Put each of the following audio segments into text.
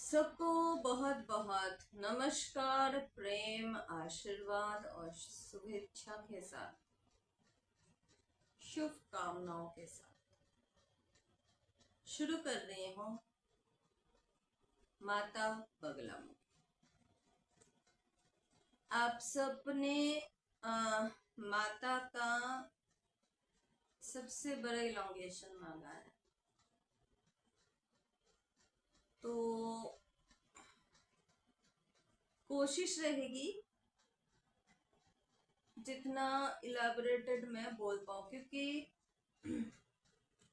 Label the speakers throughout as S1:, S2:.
S1: सबको बहुत बहुत नमस्कार, प्रेम, आशीर्वाद और शुभेच्छा के साथ, शुभकामनाओं के साथ शुरू कर रही हूँ माता बगलामुखी। आप सबने माता का सबसे बड़ा इलॉन्गेशन मांगा है, तो कोशिश रहेगी जितना इलाबोरेटेड मैं बोल पाऊँ, क्योंकि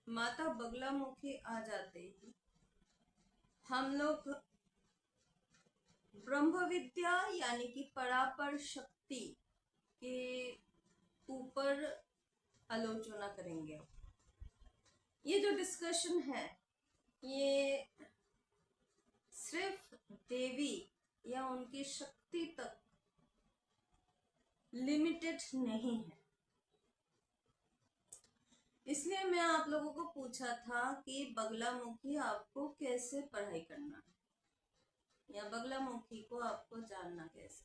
S1: माता बगलामुखी आ जाते ही हम लोग ब्रह्म विद्या यानी कि परापर शक्ति के ऊपर आलोचना करेंगे। ये जो डिस्कशन है ये सिर्फ देवी या उनकी शक्ति तक लिमिटेड नहीं है। इसलिए मैं आप लोगों को पूछा था कि बगलामुखी आपको कैसे पढ़ाई करना है या बगलामुखी को आपको जानना कैसे।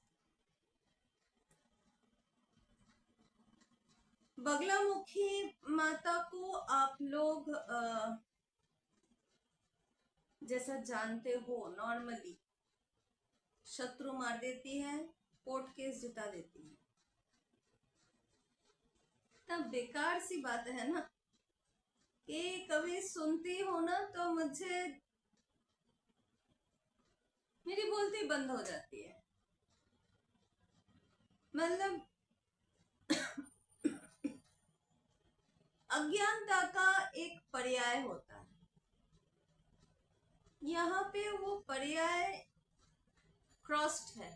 S1: बगलामुखी माता को आप लोग जैसा जानते हो, नॉर्मली शत्रु मार देती है, कोर्ट केस जिता देती है। तब बेकार सी बात है ना कि कभी सुनती हो ना तो मुझे मेरी बोलती बंद हो जाती है। मतलब अज्ञानता का एक पर्याय होता है, यहाँ पे वो पर्याय क्रॉस्ड है।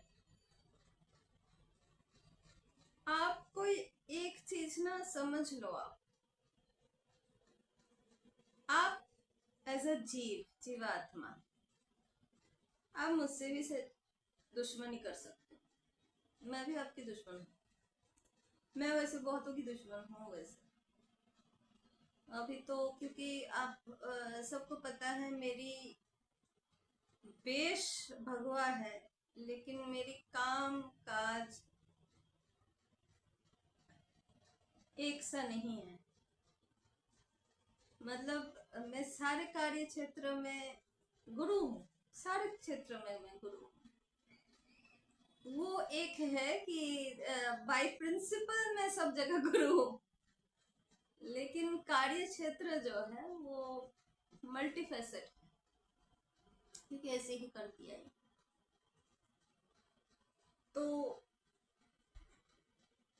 S1: आप कोई एक चीज ना समझ लो, आप एज अ जीवात्मा आप मुझसे भी से दुश्मनी कर सकते हो, मैं भी आपकी दुश्मन हूँ। मैं वैसे बहुतों की दुश्मन हूँ वैसे अभी तो, क्योंकि आप सबको पता है मेरी वेश भगवा है, लेकिन मेरी काम काज एक सा नहीं है। मतलब मैं सारे कार्य क्षेत्र में गुरु हूँ, सारे क्षेत्र में मैं गुरु हूँ। वो एक है कि बाय प्रिंसिपल मैं सब जगह गुरु हूँ, लेकिन कार्य क्षेत्र जो है वो मल्टीफेसेट है, क्योंकि ऐसे ही कर दिया है। तो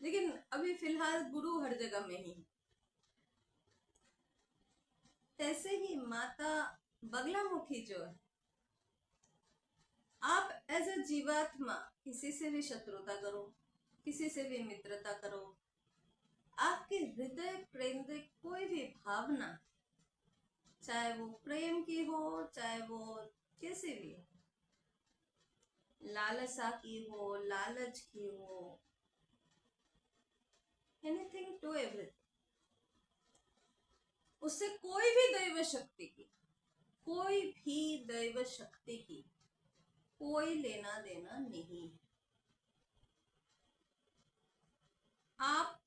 S1: लेकिन अभी फिलहाल गुरु हर जगह में ही। ऐसे ही माता बगलामुखी जो है, आप एज अ जीवात्मा किसी से भी शत्रुता करो, किसी से भी मित्रता करो, आपके हृदय केंद्रित कोई भी भावना, चाहे वो प्रेम की हो, चाहे वो कैसे भी हो, लालसा की हो, लालच की हो, एनीथिंग टू एवरीथिंग, उससे कोई भी दैव शक्ति की, कोई भी दैव शक्ति की कोई लेना देना नहीं है। आप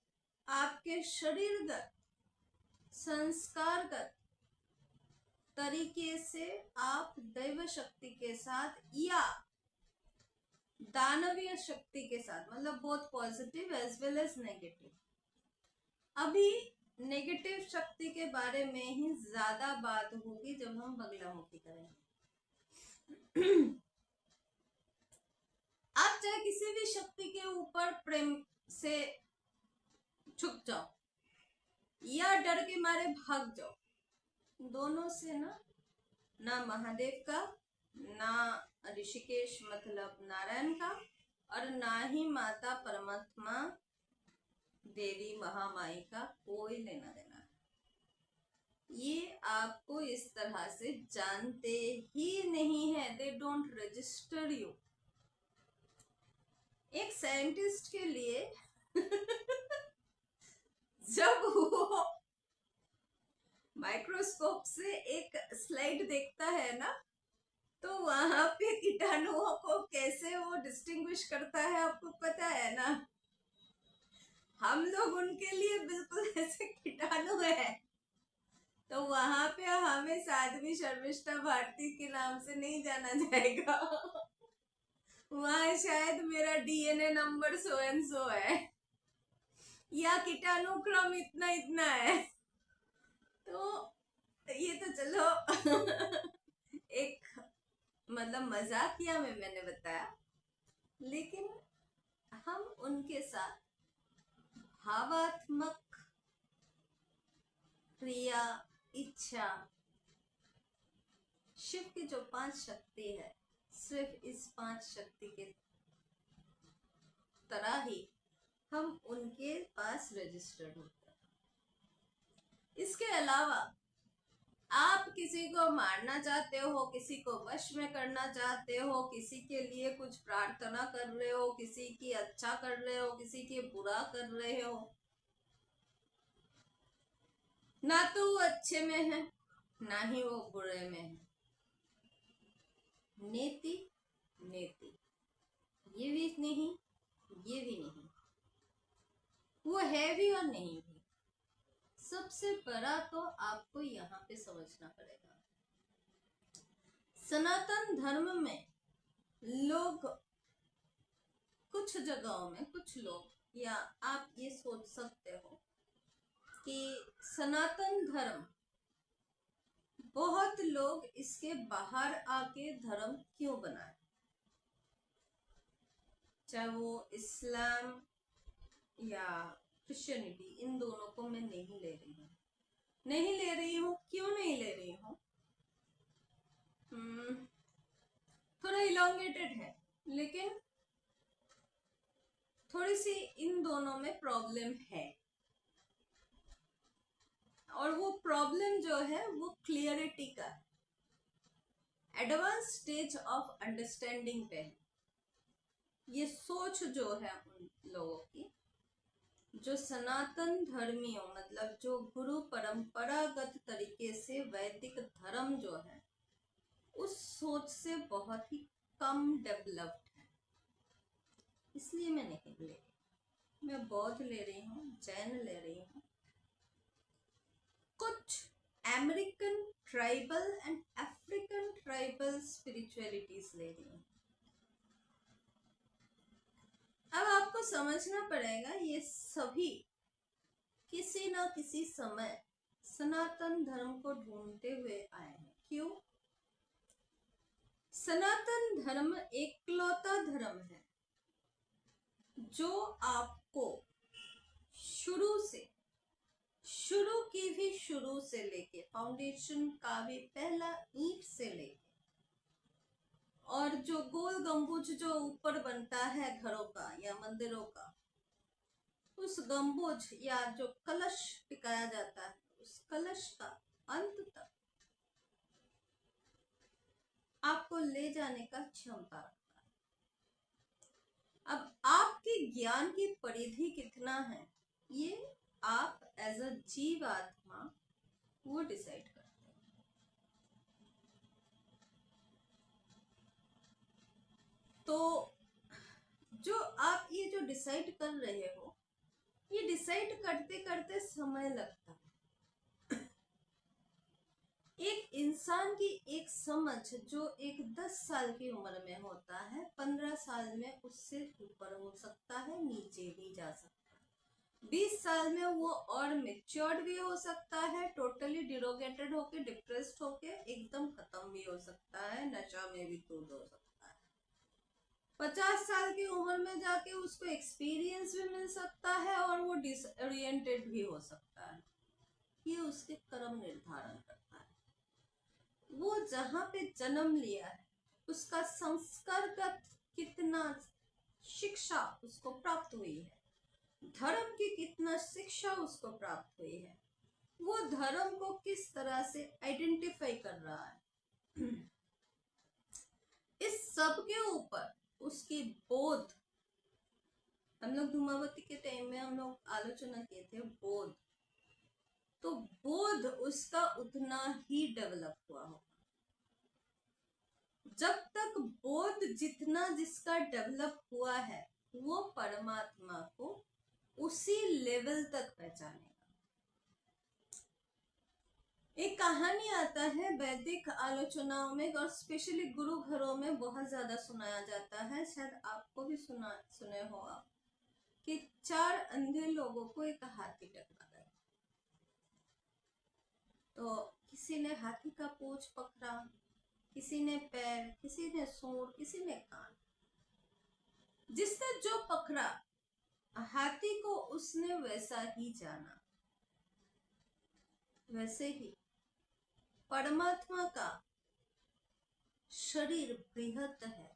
S1: आपके शरीरगत संस्कारगत तरीके से आप दैव शक्ति के साथ या दानवीय शक्ति के साथ, मतलब बहुत positive as well as negative. अभी नेगेटिव शक्ति के बारे में ही ज्यादा बात होगी जब हम बगलामुखी करेंगे। आप चाहे किसी भी शक्ति के ऊपर प्रेम से झुक जाओ या डर के मारे भाग जाओ, दोनों से ना महादेव का, ना ऋषिकेश मतलब नारायण का, और ना ही माता परमात्मा देवी महामाई का कोई लेना देना। ये आपको इस तरह से जानते ही नहीं है, दे डोंट रजिस्टर यू। एक साइंटिस्ट के लिए जब वो माइक्रोस्कोप से एक स्लाइड देखता है ना, तो वहां पे कीटाणुओं को कैसे वो डिस्टिंग्विश करता है आपको पता है ना। हम लोग उनके लिए बिल्कुल ऐसे कीटाणु है। तो वहां पे हमें साध्वी शर्मिष्ठा भारती के नाम से नहीं जाना जाएगा। वहां शायद मेरा DNA number so and so है, या कीटाणु क्रम इतना इतना है। तो ये तो चलो एक मतलब मजाकिया में मैंने बताया, लेकिन हम उनके साथ भावात्मक क्रिया, इच्छा, शिव की जो 5 शक्ति है, सिर्फ इस 5 शक्ति के तरह ही हम उनके पास रजिस्टर्ड होते हैं। इसके अलावा आप किसी को मारना चाहते हो, किसी को वश में करना चाहते हो, किसी के लिए कुछ प्रार्थना कर रहे हो, किसी की अच्छा कर रहे हो, किसी की बुरा कर रहे हो, ना तो वो अच्छे में है ना ही वो बुरे में है। नेति नेति, ये भी नहीं ये भी नहीं, वो है भी और नहीं भी। सबसे बड़ा तो आपको यहाँ पे समझना पड़ेगा, सनातन धर्म में लोग कुछ जगहों में, कुछ लोग, या आप ये सोच सकते हो कि सनातन धर्म, बहुत लोग इसके बाहर आके धर्म क्यों बनाए, चाहे वो इस्लाम या क्रिश्चियनिटी, इन दोनों को मैं नहीं ले रही हूँ। नहीं ले रही हूँ, क्यों नहीं ले रही हूँ? थोड़ा इलोंगेटेड है, लेकिन थोड़ी सी इन दोनों में प्रॉब्लम है, और वो प्रॉब्लम जो है वो क्लियरिटी का है, एडवांस स्टेज ऑफ अंडरस्टैंडिंग पे है। ये सोच जो है उन लोगों की, जो सनातन धर्मी हो, मतलब जो गुरु परंपरागत तरीके से वैदिक धर्म जो है, उस सोच से बहुत ही कम डेवलप्ड है। इसलिए मैं नहीं ले रही, मैं बौद्ध ले रही हूँ, जैन ले रही हूँ, कुछ American tribal and African tribal spiritualities ले रही हूँ। अब आपको समझना पड़ेगा, ये सभी किसी ना किसी समय सनातन धर्म को ढूंढते हुए आए हैं। क्यों? सनातन धर्म एकलौता धर्म है जो आपको शुरू से लेके फाउंडेशन का भी पहला ईंट से लेके, और जो गोल गंबुज जो ऊपर बनता है घरों का या मंदिरों का, उस गंबुज या जो कलश टिकाया जाता है, उस कलश का अंत तक आपको ले जाने का क्षमता रखता है। अब आपके ज्ञान की परिधि कितना है, ये आप एज अ जीव आत्मा वो डिसाइड करते हैं। तो जो आप ये जो डिसाइड कर रहे हो, ये डिसाइड करते करते समय लगता है। एक इंसान की एक समझ जो एक 10 साल की उम्र में होता है, 15 साल में उससे ऊपर हो सकता है, नीचे भी जा सकता है। 20 साल में वो और मेच्योर्ड भी हो सकता है, टोटली डिरोगेटेड होके, डिप्रेस्ड होके एकदम खत्म भी हो सकता है, नशा में भी धुत हो सकता है। 50 साल की उम्र में जाके उसको एक्सपीरियंस भी मिल सकता है और वो डिसओरिएंटेड भी हो सकता है। ये उसके कर्म निर्धारण करता है। वो जहां पे जन्म लिया है, उसका संस्कारगत कितना शिक्षा उसको प्राप्त हुई है, धर्म की कितना शिक्षा उसको प्राप्त हुई है, वो धर्म को किस तरह से आइडेंटिफाई कर रहा है, इस सब के ऊपर उसकी बोध, हम लोग धूमावती के टाइम में हम लोग आलोचना किए थे बोध, तो बोध उसका उतना ही डेवलप हुआ होगा। जब तक बोध जितना जिसका डेवलप हुआ है वो परमात्मा को उसी लेवल तक पहचानेगा। एक कहानी आता है वैदिक आलोचनाओं में और स्पेशली गुरु घरों में बहुत ज्यादा सुनाया जाता है, शायद आपको भी सुने हो आप, कि 4 अंधे लोगों को एक हाथी टकरा गया। तो किसी ने हाथी का पूंछ पकड़ा, किसी ने पैर, किसी ने सूंड, किसी ने कान। जिसने जो पकड़ा हाथी को उसने वैसा ही जाना। वैसे ही परमात्मा का शरीर बृहत है,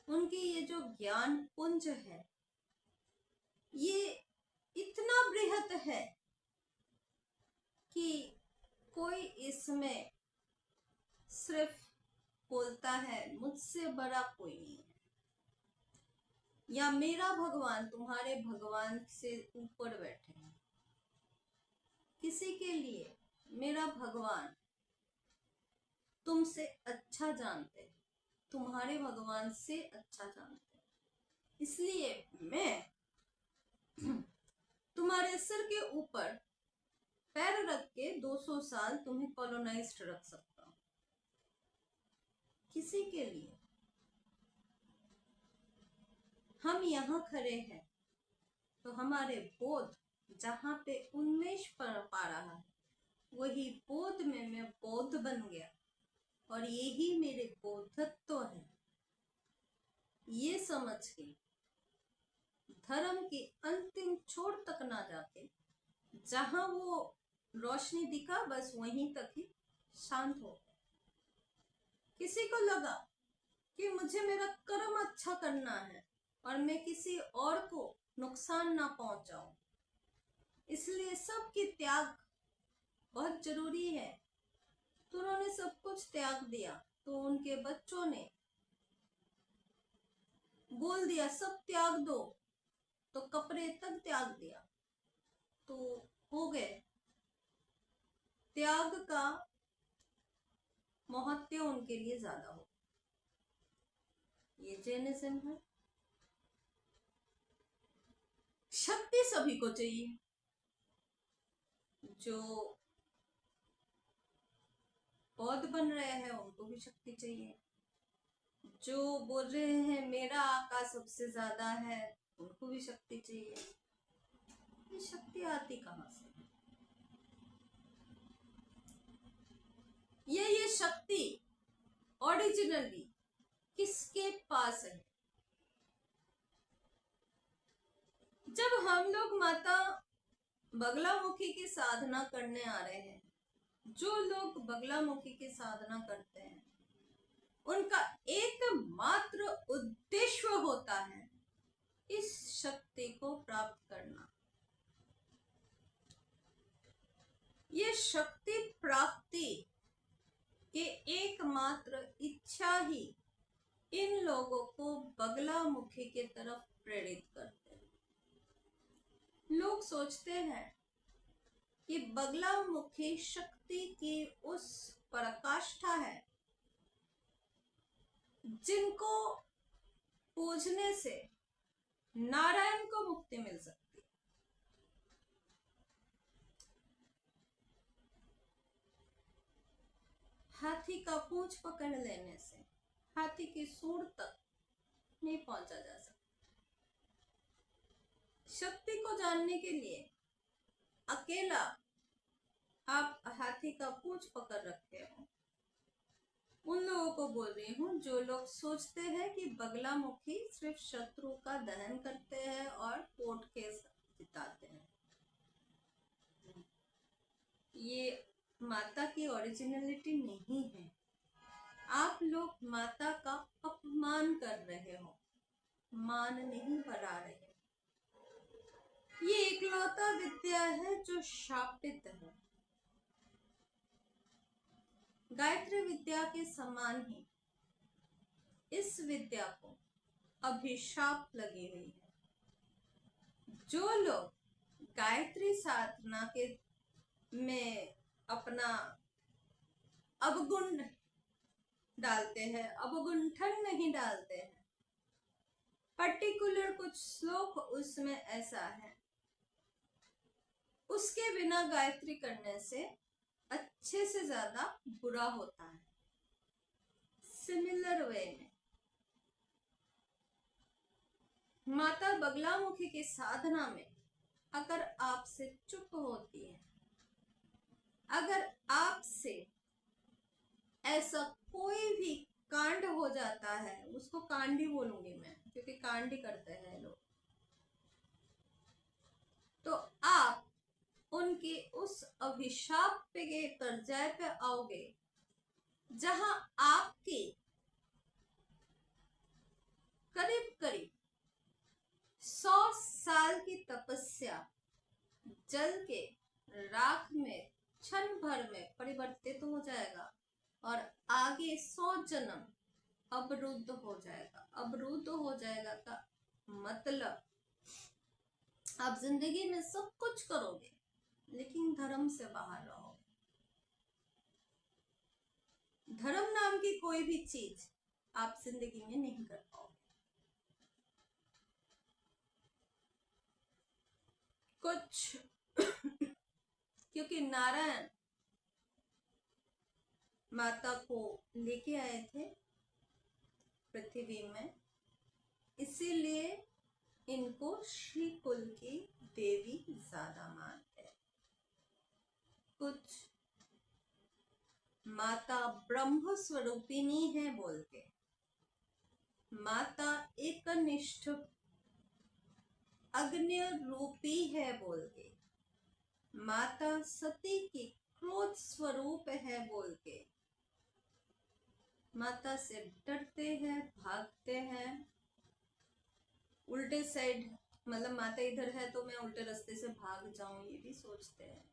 S1: उनकी ये जो ज्ञान पुंज है ये इतना बृहत है कि कोई इसमें सिर्फ बोलता है मुझसे बड़ा कोई नहीं है, या मेरा भगवान तुम्हारे भगवान से ऊपर बैठे हैं। किसी के लिए मेरा भगवान तुमसे अच्छा जानते हैं, तुम्हारे भगवान से अच्छा जानते हैं, इसलिए मैं तुम्हारे सिर के ऊपर पैर रख के 200 साल तुम्हें कॉलोनाइज्ड रख सकता हूं। किसी के लिए हम यहाँ खड़े हैं तो हमारे बोध जहां पे उन्मेष पा रहा है वही बोध में मैं बौद्ध बन गया और यही मेरे बोधत्व है। ये समझ के धर्म के अंतिम छोर तक ना जाके जहां वो रोशनी दिखा बस वहीं तक ही शांत हो गए। किसी को लगा कि मुझे मेरा कर्म अच्छा करना है और मैं किसी और को नुकसान ना पहुंचाऊं, इसलिए सबकी त्याग बहुत जरूरी है। तो उन्होंने सब कुछ त्याग दिया। तो उनके बच्चों ने बोल दिया सब त्याग दो, तो कपड़े तक त्याग दिया। तो हो गए, त्याग का महत्व उनके लिए ज्यादा हो। ये जैनिज्म है। शक्ति सभी को चाहिए। जो बौद्ध बन रहे हैं उनको भी शक्ति चाहिए। जो बोल रहे हैं मेरा आका सबसे ज्यादा है उनको भी शक्ति चाहिए। ये शक्ति आती कहां से? ये शक्ति ओरिजिनली किसके पास है? जब हम लोग माता बगलामुखी की साधना करने आ रहे हैं, जो लोग बगलामुखी की साधना करते हैं उनका एकमात्र उद्देश्य होता है इस शक्ति को प्राप्त करना। ये शक्ति प्राप्ति के एकमात्र इच्छा ही इन लोगों को बगलामुखी के तरफ प्रेरित करते हैं। लोग सोचते हैं कि बगलामुखी शक्ति की उस पराकाष्ठा है जिनको पूजने से नारायण को मुक्ति मिल सकती है। हाथी का पूंछ पकड़ लेने से हाथी की सूंड तक नहीं पहुंचा जा सकता। शक्ति को जानने के लिए अकेला आप हाथी का पूंछ पकड़ रखते हो। उन लोगों को बोल रही हूँ जो लोग सोचते हैं कि बगलामुखी सिर्फ शत्रु का दहन करते हैं और कोर्ट केस जिताते हैं। ये माता की ओरिजिनलिटी नहीं है। आप लोग माता का अपमान कर रहे हो, मान नहीं बढ़ा रहे। ये इकलौता विद्या है जो शापित है। गायत्री विद्या के समान ही इस विद्या को अभिशाप लगी हुई है। जो लोग गायत्री साधना के में अपना अवगुण डालते हैं, अब गुंठन नहीं डालते हैं। पर्टिकुलर कुछ श्लोक उसमें ऐसा है, उसके बिना गायत्री करने से अच्छे से ज्यादा बुरा होता है। सिमिलर वे में माता बगलामुखी की साधना में अगर आपसे चुप होती है, अगर आपसे ऐसा कोई भी कांड हो जाता है, उसको कांड ही बोलूंगी मैं क्योंकि कांड ही करते हैं लोग, तो आप उनके उस अभिशाप के दर्जाए पे आओगे जहां आपकी करीब करीब 100 साल की तपस्या जल के राख में क्षण भर में परिवर्तित हो जाएगा और आगे 100 जन्म अवरुद्ध हो जाएगा। अवरुद्ध हो जाएगा का मतलब आप जिंदगी में सब कुछ करोगे लेकिन धर्म से बाहर रहोगे। धर्म नाम की कोई भी चीज आप जिंदगी में नहीं कर पाओगे। कुछ क्योंकि नारायण माता को लेके आए थे पृथ्वी में, इसीलिए इनको श्री कुल की देवी ज्यादा मानते हैं। कुछ माता ब्रह्म स्वरूपिणी है बोलते, माता एकनिष्ठ अग्नि रूपी है बोलते, माता सती की क्रोध स्वरूप है बोल के माता से डरते हैं, भागते हैं, उल्टे साइड, मतलब माता इधर है तो मैं उल्टे रास्ते से भाग जाऊं, ये भी सोचते हैं।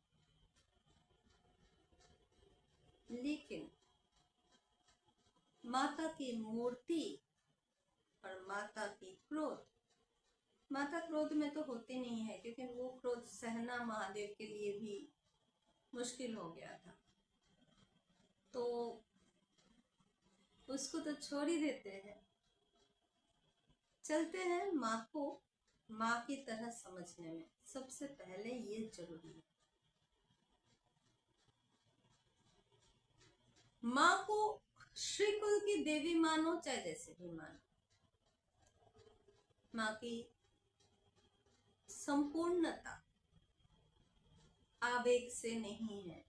S1: लेकिन माता की मूर्ति और माता की क्रोध, माता क्रोध में तो होती नहीं है क्योंकि वो क्रोध सहना महादेव के लिए भी मुश्किल हो गया था, तो उसको तो छोड़ ही देते हैं। चलते हैं माँ को माँ की तरह समझने में। सबसे पहले ये जरूरी है, माँ को श्री कुल की देवी मानो चाहे जैसे भी मानो, माँ की संपूर्णता आवेग से नहीं है।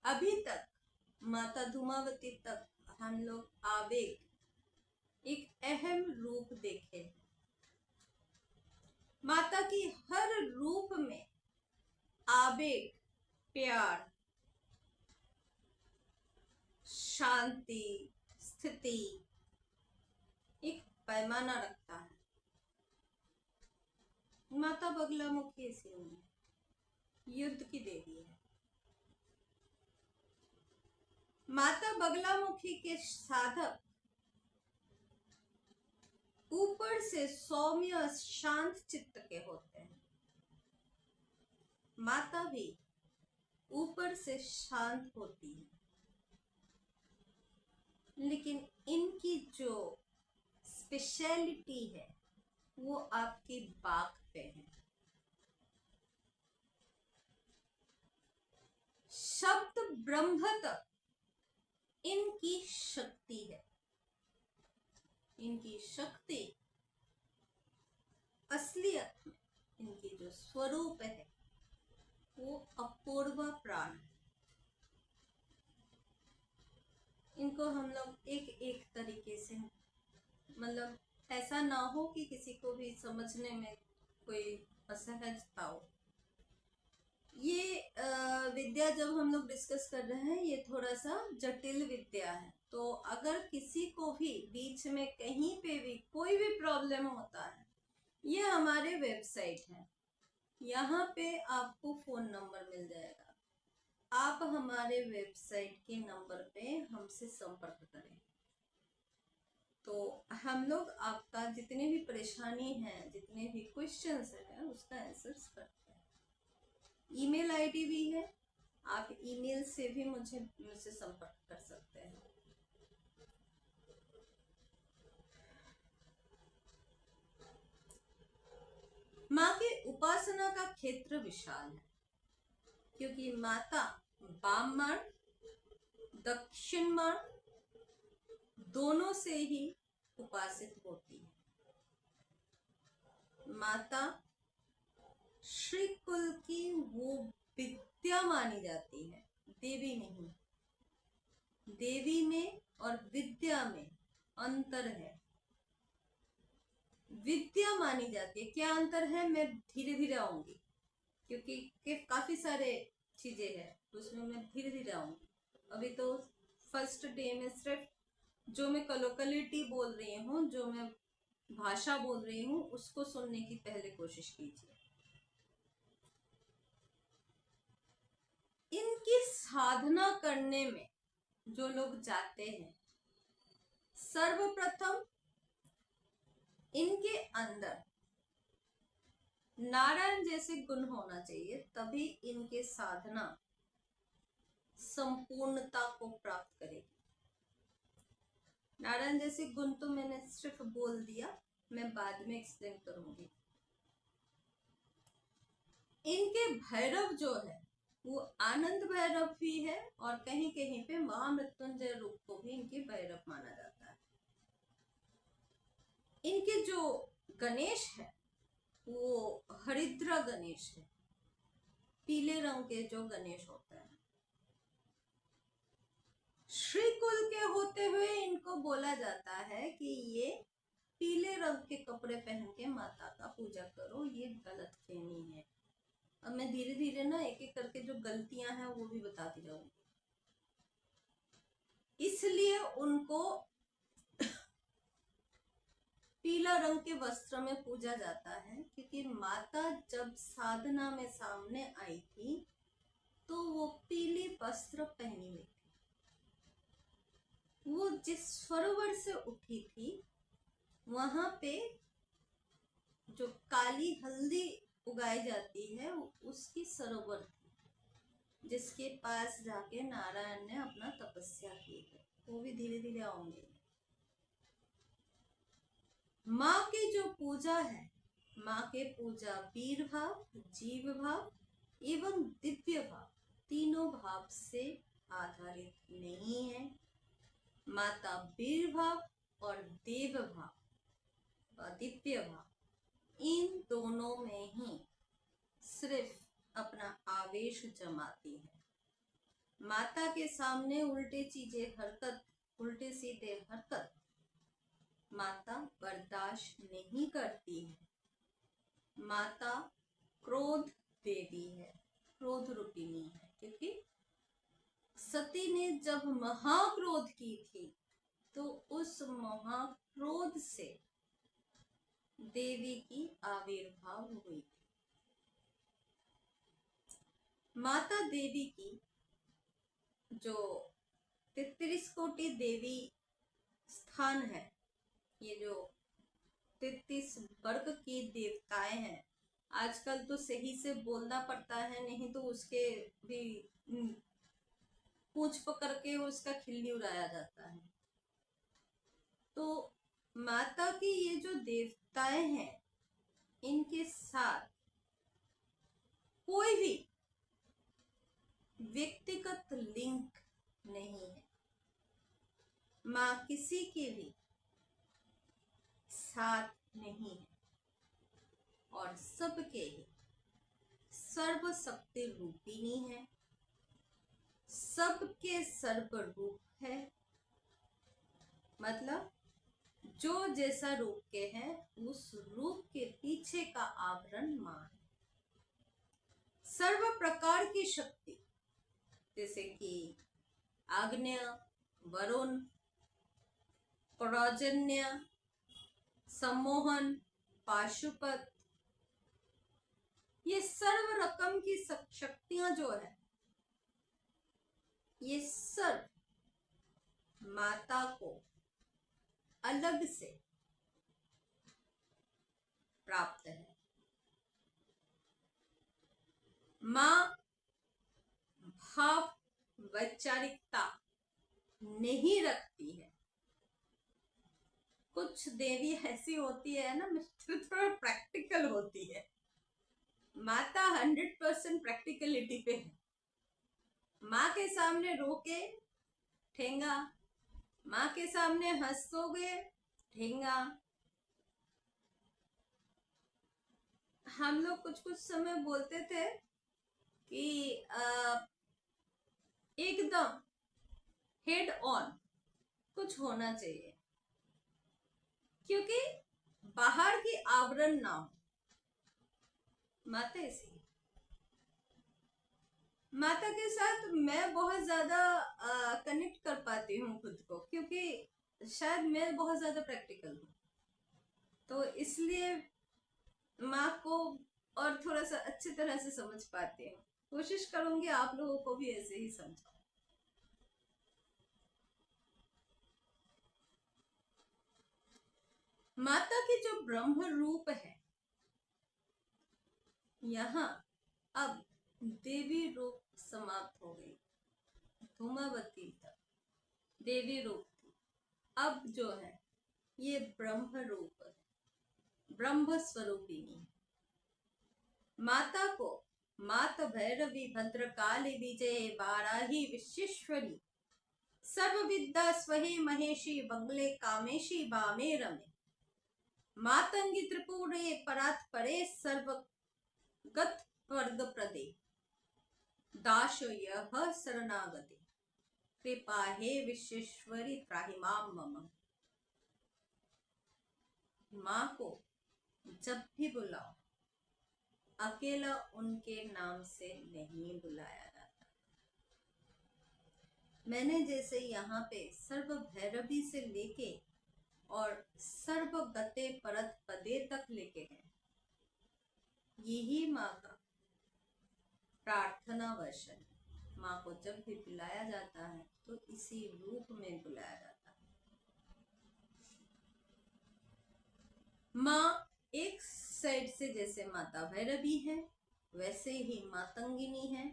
S1: अभी तक माता धूमावती तक हम लोग आवेग एक अहम रूप देखे, माता की हर रूप में आवेग, प्यार, शांति, स्थिति एक पैमाना रखता है। माता बगलामुखी इसलिए युद्ध की देवी है। माता बगलामुखी के साधक ऊपर से सौम्य शांत चित्त के होते हैं, माता भी ऊपर से शांत होती है, लेकिन इनकी जो स्पेशलिटी है वो आपकी बात पे है। शब्द ब्रह्म तक इनकी शक्ति है। इनकी शक्ति असलियत में इनकी जो स्वरूप है वो अपूर्व प्राण है। इनको हम लोग एक एक तरीके से, मतलब ऐसा ना हो कि किसी को भी समझने में कोई असहजता हो। ये विद्या जब हम लोग डिस्कस कर रहे हैं ये थोड़ा सा जटिल विद्या है, तो अगर किसी को भी बीच में कहीं पे भी कोई भी प्रॉब्लम होता है, ये हमारे वेबसाइट है, यहाँ पे आपको फोन नंबर मिल जाएगा, आप हमारे वेबसाइट के नंबर पे हमसे संपर्क करें तो हम लोग आपका जितने भी परेशानी है, जितने भी क्वेश्चंस है उसका आंसर्स करते हैं। ईमेल आईडी भी है, आप ईमेल से भी मुझसे संपर्क कर सकते हैं। माँ के उपासना का क्षेत्र विशाल है, क्योंकि माता वाम मार्ग दक्षिण मार्ग दोनों से ही उपासित होती है। माता श्री कुल की वो विद्या मानी जाती है, देवी नहीं। देवी में और विद्या में अंतर है। विद्या मानी जाती है, क्या अंतर है मैं धीरे धीरे आऊंगी, क्योंकि काफी सारे चीजें हैं उसमें मैं धीरे धीरे आऊंगी। अभी तो फर्स्ट डे में सिर्फ जो मैं कलोकलिटी बोल रही हूँ, जो मैं भाषा बोल रही हूँ, उसको सुनने की पहले कोशिश कीजिए। इनकी साधना करने में जो लोग जाते हैं, सर्वप्रथम इनके अंदर नारायण जैसे गुण होना चाहिए, तभी इनके साधना संपूर्णता को प्राप्त करेगी। नारायण जैसे गुण तो मैंने सिर्फ बोल दिया, मैं बाद में एक्सप्लेन करूंगी। इनके भैरव जो है वो आनंद भैरव भी है, और कहीं कहीं पे महामृत्युंजय रूप को भी इनके भैरव माना जाता है। इनके जो गणेश है वो हरिद्रा गणेश है, पीले रंग के जो गणेश होते हैं। श्री कुल के होते हुए इनको बोला जाता है कि ये पीले रंग के कपड़े पहन के माता का पूजा करो, ये गलतफहमी है। अब मैं धीरे धीरे ना एक एक करके जो गलतियां हैं वो भी बताती जाऊंगी। इसलिए उनको पीला रंग के वस्त्र में पूजा जाता है, क्योंकि माता जब साधना में सामने आई थी तो वो पीले वस्त्र पहनी हुई थी। वो जिस सरोवर से उठी थी वहां पे जो काली हल्दी उगाई जाती है उसकी सरोवर थी, जिसके पास जाके नारायण ने अपना तपस्या की है। वो भी धीरे धीरे आऊंगे। माँ की जो पूजा है, माँ के पूजा वीर भाव, जीव भाव एवं दिव्य भाव तीनों भाव से आधारित नहीं है। माता वीर भाव और देव भाव व दिव्य भाव इन दोनों में ही सिर्फ अपना आवेश जमाती है। माता के सामने उल्टे चीजें हरकत, उल्टे सीधे हरकत माता बर्दाश्त नहीं करती है। माता क्रोध देवी है, क्रोध रूपिणी है, क्योंकि सती ने जब महाक्रोध की थी तो उस महाक्रोध से देवी की आविर्भाव हुई थी। माता देवी की जो 33 कोटि देवी स्थान है, ये जो 33 वर्ग की देवताएं हैं, आजकल तो सही से बोलना पड़ता है, नहीं तो उसके भी पूंछ पकड़ के उसका खिल्ली उड़ाया जाता है। तो माता की ये जो देवताएं हैं, इनके साथ कोई भी व्यक्तिगत लिंक नहीं है। माँ किसी के भी साथ नहीं है और सबके ही सर्वशक्ति रूपिणी है, सबके सर्व रूप है। मतलब जो जैसा रूप के हैं उस रूप के पीछे का आवरण माँ है। सर्व प्रकार की शक्ति, जैसे कि आग्नेय, वरुण, पर्जन्य, सम्मोहन, पाशुपत, ये सर्व रकम की शक्तियां जो है, ये सब माता को अलग से प्राप्त है। माँ भाव वैचारिकता नहीं रखती है। कुछ देवी ऐसी होती है ना मिस्टर, थोड़ा प्रैक्टिकल होती है। माता 100% प्रैक्टिकलिटी पे है। माँ के सामने रोके ठेंगा, माँ के सामने हंसोगे ठेंगा। हम लोग कुछ कुछ समय बोलते थे कि एकदम हेड ऑन कुछ होना चाहिए, क्योंकि बाहर की आवरण ना हो। माता ऐसी, माता के साथ मैं बहुत ज्यादा कनेक्ट कर पाती हूँ खुद को, क्योंकि शायद मैं बहुत ज्यादा प्रैक्टिकल हूँ, तो इसलिए माँ को और थोड़ा सा अच्छी तरह से समझ पाती हूँ। कोशिश करूंगी आप लोगों को भी ऐसे ही समझाऊं। माता की जो ब्रह्म रूप है, यहाँ अब देवी रूप समाप्त हो गई। धूमावती तक देवी रूप थी, अब जो है ये ब्रह्म रूप है, ब्रह्म स्वरूपिणी। माता को मात भैरवी भद्रकाली विजय बाराही विश्वेश्वरी सर्व विद्या स्वहे महेशी बंगले कामेशी बामे रमे मातंगी त्रिपुरे परात परे सर्वगत वर्ग प्रदे दाश यह शरणागति कृपा हे विश्वेश्वरी त्राहि माम मम। माँ को जब भी बुलाओ अकेला उनके नाम से नहीं बुलाया जाता। मैंने जैसे यहाँ पे सर्व भैरवी से लेके और सर्व गते परत पदे तक लेके गए, यही माँ का प्रार्थना वर्षन। माँ को जब भी बुलाया जाता है तो इसी रूप में बुलाया जाता है। माँ एक साइड से जैसे माता भैरवी है, वैसे ही मातंगिनी है,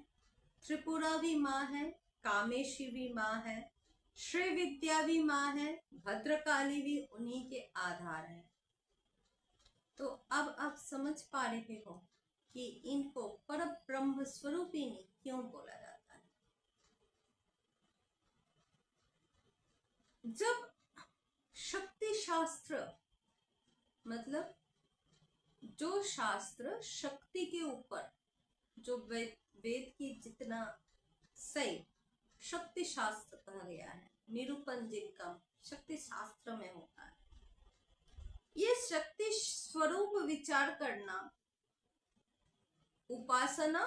S1: त्रिपुरा भी माँ है, कामेशी भी माँ है, श्री विद्या भी माँ है, भद्रकाली भी उन्हीं के आधार है। तो अब आप समझ पा रहे हो कि इनको पर ब्रह्म स्वरूपिणी क्यों बोला जाता है। जब शक्ति शास्त्र, मतलब जो शास्त्र शक्ति के ऊपर, जो वेद की जितना सही शक्ति शास्त्र कहा गया है, निरूपण जिनका शक्ति शास्त्र में होता है, ये शक्ति स्वरूप विचार करना, उपासना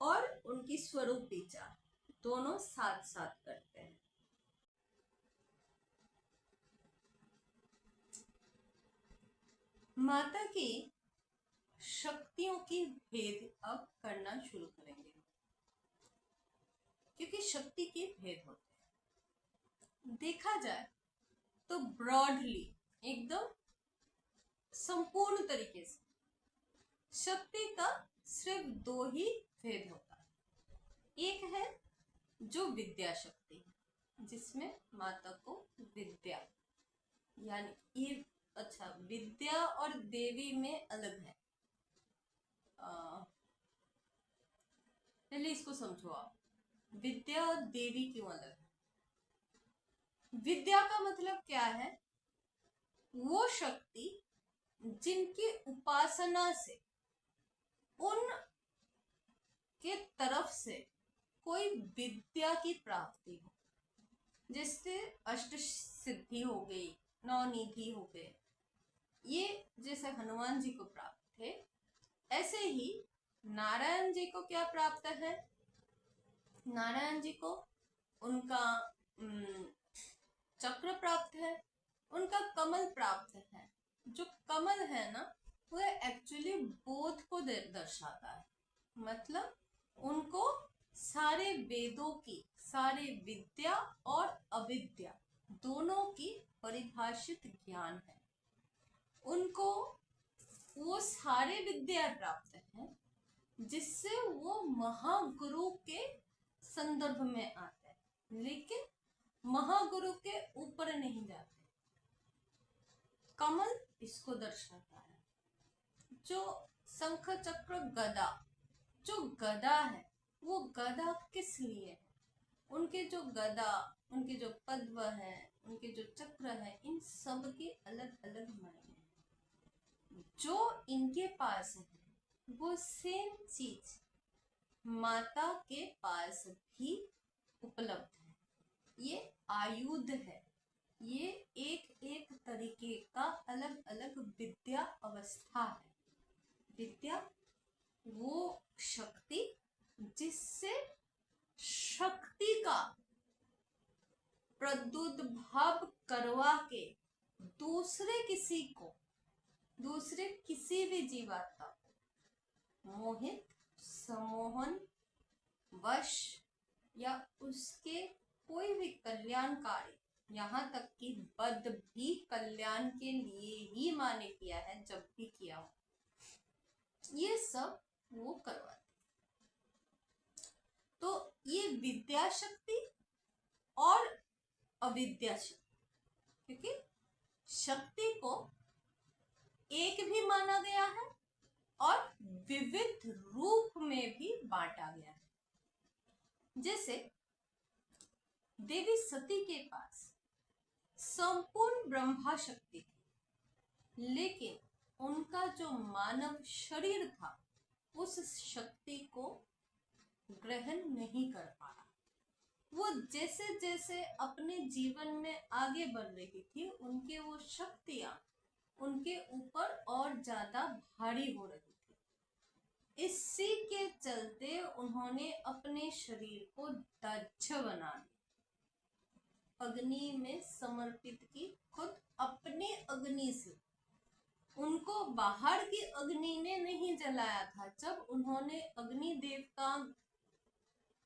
S1: और उनकी स्वरूप विचार दोनों साथ साथ करते हैं। माता की शक्तियों की भेद अब करना शुरू करेंगे, क्योंकि शक्ति के भेद होते हैं। देखा जाए तो ब्रॉडली एकदम संपूर्ण तरीके से शक्ति का सिर्फ दो ही भेद होता है। एक है जो विद्या शक्ति है, जिसमें माता को विद्या यानी अच्छा, विद्या और देवी में अलग है। पहले इसको समझो आप, विद्या और देवी क्यों अलग है। विद्या का मतलब क्या है, वो शक्ति जिनकी उपासना से उन के तरफ से कोई विद्या की प्राप्ति हो, जिससे अष्ट सिद्धि हो गई, नवनिधि हो गए, ये जैसे हनुमान जी को प्राप्त थे, ऐसे ही नारायण जी को क्या प्राप्त है। नारायण जी को उनका चक्र प्राप्त है, उनका कमल प्राप्त है। जो कमल है ना, वो एक्चुअली बोध को दर्शाता है, मतलब उनको सारे वेदों की, सारे विद्या और अविद्या दोनों की परिभाषित ज्ञान है। उनको वो सारे विद्या प्राप्त है, जिससे वो महागुरु के संदर्भ में आते हैं, लेकिन महागुरु के ऊपर नहीं जाते। कमल इसको दर्शाता है। जो शंख चक्र गदा, जो गदा है वो गदा किस लिए है? उनके जो गदा, उनके जो पद्म है, उनके जो चक्र है, इन सब के अलग अलग मायने हैं। जो इनके पास है वो सेम चीज माता के पास भी उपलब्ध है। ये आयुध है, ये एक एक तरीके का अलग अलग विद्या अवस्था है। विद्या वो शक्ति जिससे शक्ति का प्रादुर्भाव करवा के दूसरे किसी भी जीवात्मा को मोहित, सम्मोहन, वश या उसके कोई भी कल्याणकारी, यहाँ तक कि बद भी कल्याण के लिए ही माने किया है, जब भी किया हो, ये सब वो करवाते। तो ये विद्या शक्ति और अविद्या शक्ति, क्योंकि शक्ति को एक भी माना गया है और विविध रूप में भी बांटा गया है। जैसे देवी सती के पास संपूर्ण ब्रह्मा शक्ति थी, लेकिन उनका जो मानव शरीर था उस शक्ति को ग्रहण नहीं कर पाया। वो जैसे जैसे अपने जीवन में आगे बढ़ रही थी, उनके वो शक्तियां उनके ऊपर और ज्यादा भारी हो रही थी। इसी के चलते उन्होंने अपने शरीर को दक्ष बना दिया, अग्नि में समर्पित की, खुद अपने अग्नि से। उनको बाहर की अग्नि ने नहीं जलाया था। जब उन्होंने अग्निदेव का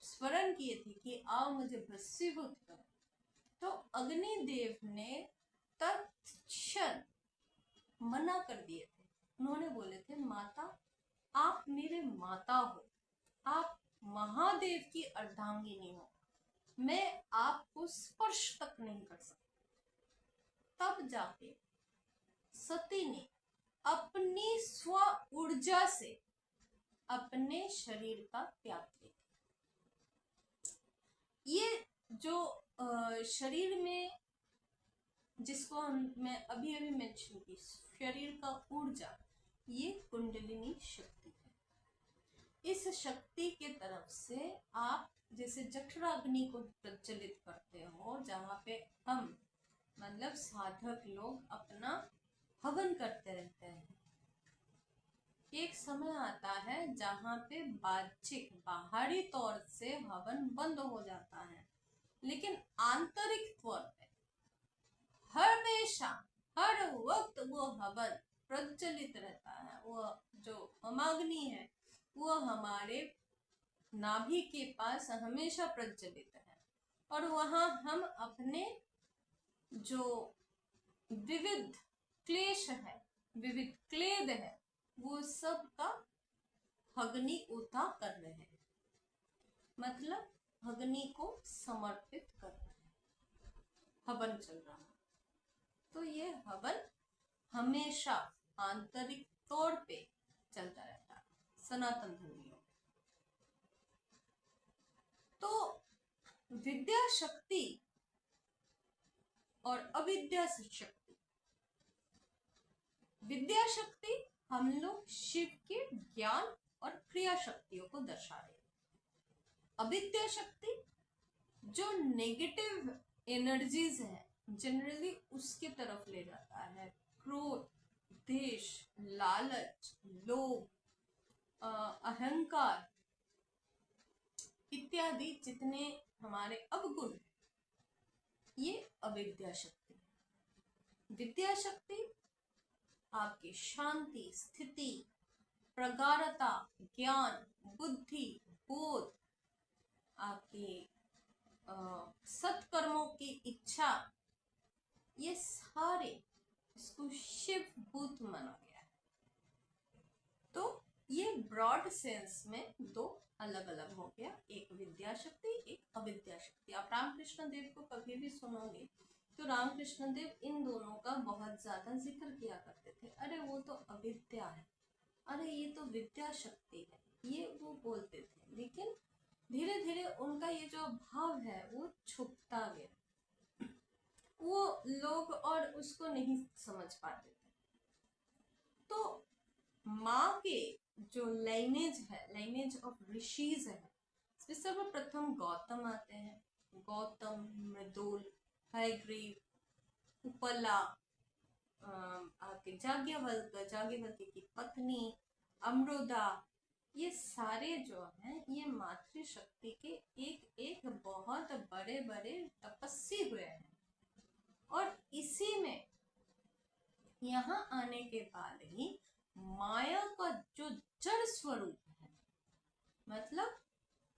S1: स्मरण किए थे कि आओ मुझे भस्मीभूत करो, तो अग्निदेव ने तत्क्षण मना कर दिए थे। उन्होंने बोले थे, माता आप मेरे माता हो, आप महादेव की अर्धांगिनी हो, मैं आपको स्पर्श तक नहीं कर सकती। तब जाके सती ने अपनी स्व ऊर्जा से अपने शरीर का त्याग किया। ये जो शरीर में, जिसको मैं अभी अभी मेंशन की, शरीर का ऊर्जा, ये कुंडलिनी शक्ति है। इस शक्ति के तरफ से आप जैसे जठराग्नि को प्रज्वलित करते हो, जहाँ पे हम मतलब साधक लोग अपना हवन करते रहते हैं। एक समय आता है जहाँ पे बाह्यिक बाहरी तौर से हवन बंद हो जाता है, लेकिन आंतरिक तौर पे हमेशा हर वक्त वो हवन प्रज्वलित रहता है। वो जो होमाग्नि है वो हमारे नाभि के पास हमेशा प्रज्वलित है, और वहां हम अपने जो विविध क्लेश है, विविध क्लेद है, वो सब का अग्नि उता कर रहे हैं, मतलब अग्नि को समर्पित कर रहे हैं, हवन चल रहा है। तो ये हवन हमेशा आंतरिक तौर पे चलता रहता है सनातन धर्मियों। तो विद्या शक्ति और अविद्या शक्ति, विद्या शक्ति हम लोग शिव के ज्ञान और क्रिया शक्तियों को दर्शा रहे हैं। अविद्या शक्ति जो नेगेटिव एनर्जीज है जनरली उसके तरफ ले जाता है। क्रोध, देश, लालच, लोभ, अहंकार इत्यादि जितने हमारे अवगुण, ये अविद्या शक्ति है। विद्या शक्ति आपकी शांति, स्थिति, प्रगाढ़ता, ज्ञान, बुद्धि, बोध, आपके सत्कर्मों की इच्छा, ये सारे इसको शिव भूत माना गया है। तो ये ब्रॉड सेंस में दो अलग अलग हो गया, एक विद्या शक्ति अविद्या शक्ति। आप रामकृष्ण देव को कभी भी सुनोगे तो रामकृष्ण देव इन दोनों का बहुत ज्यादा जिक्र किया करते थे। अरे वो तो अविद्या है, अरे ये तो विद्या शक्ति है, ये वो बोलते थे। लेकिन धीरे धीरे उनका ये जो भाव है वो छुपता गया, वो लोग और उसको नहीं समझ पाते थे। तो माँ के जो लाइनेज है, लाइनेज ऑफ ऋषिज है, इसमें सर्वप्रथम गौतम आते हैं। गौतम, मृदुल, हयग्रीव, उपला, आपके जाज्ञवल्क्य की पत्नी अमृता, ये सारे जो हैं ये मातृशक्ति के एक एक बहुत बड़े बड़े तपस्वी हुए हैं। और इसी में यहाँ आने के बाद ही माया का जो जड़ स्वरूप है, मतलब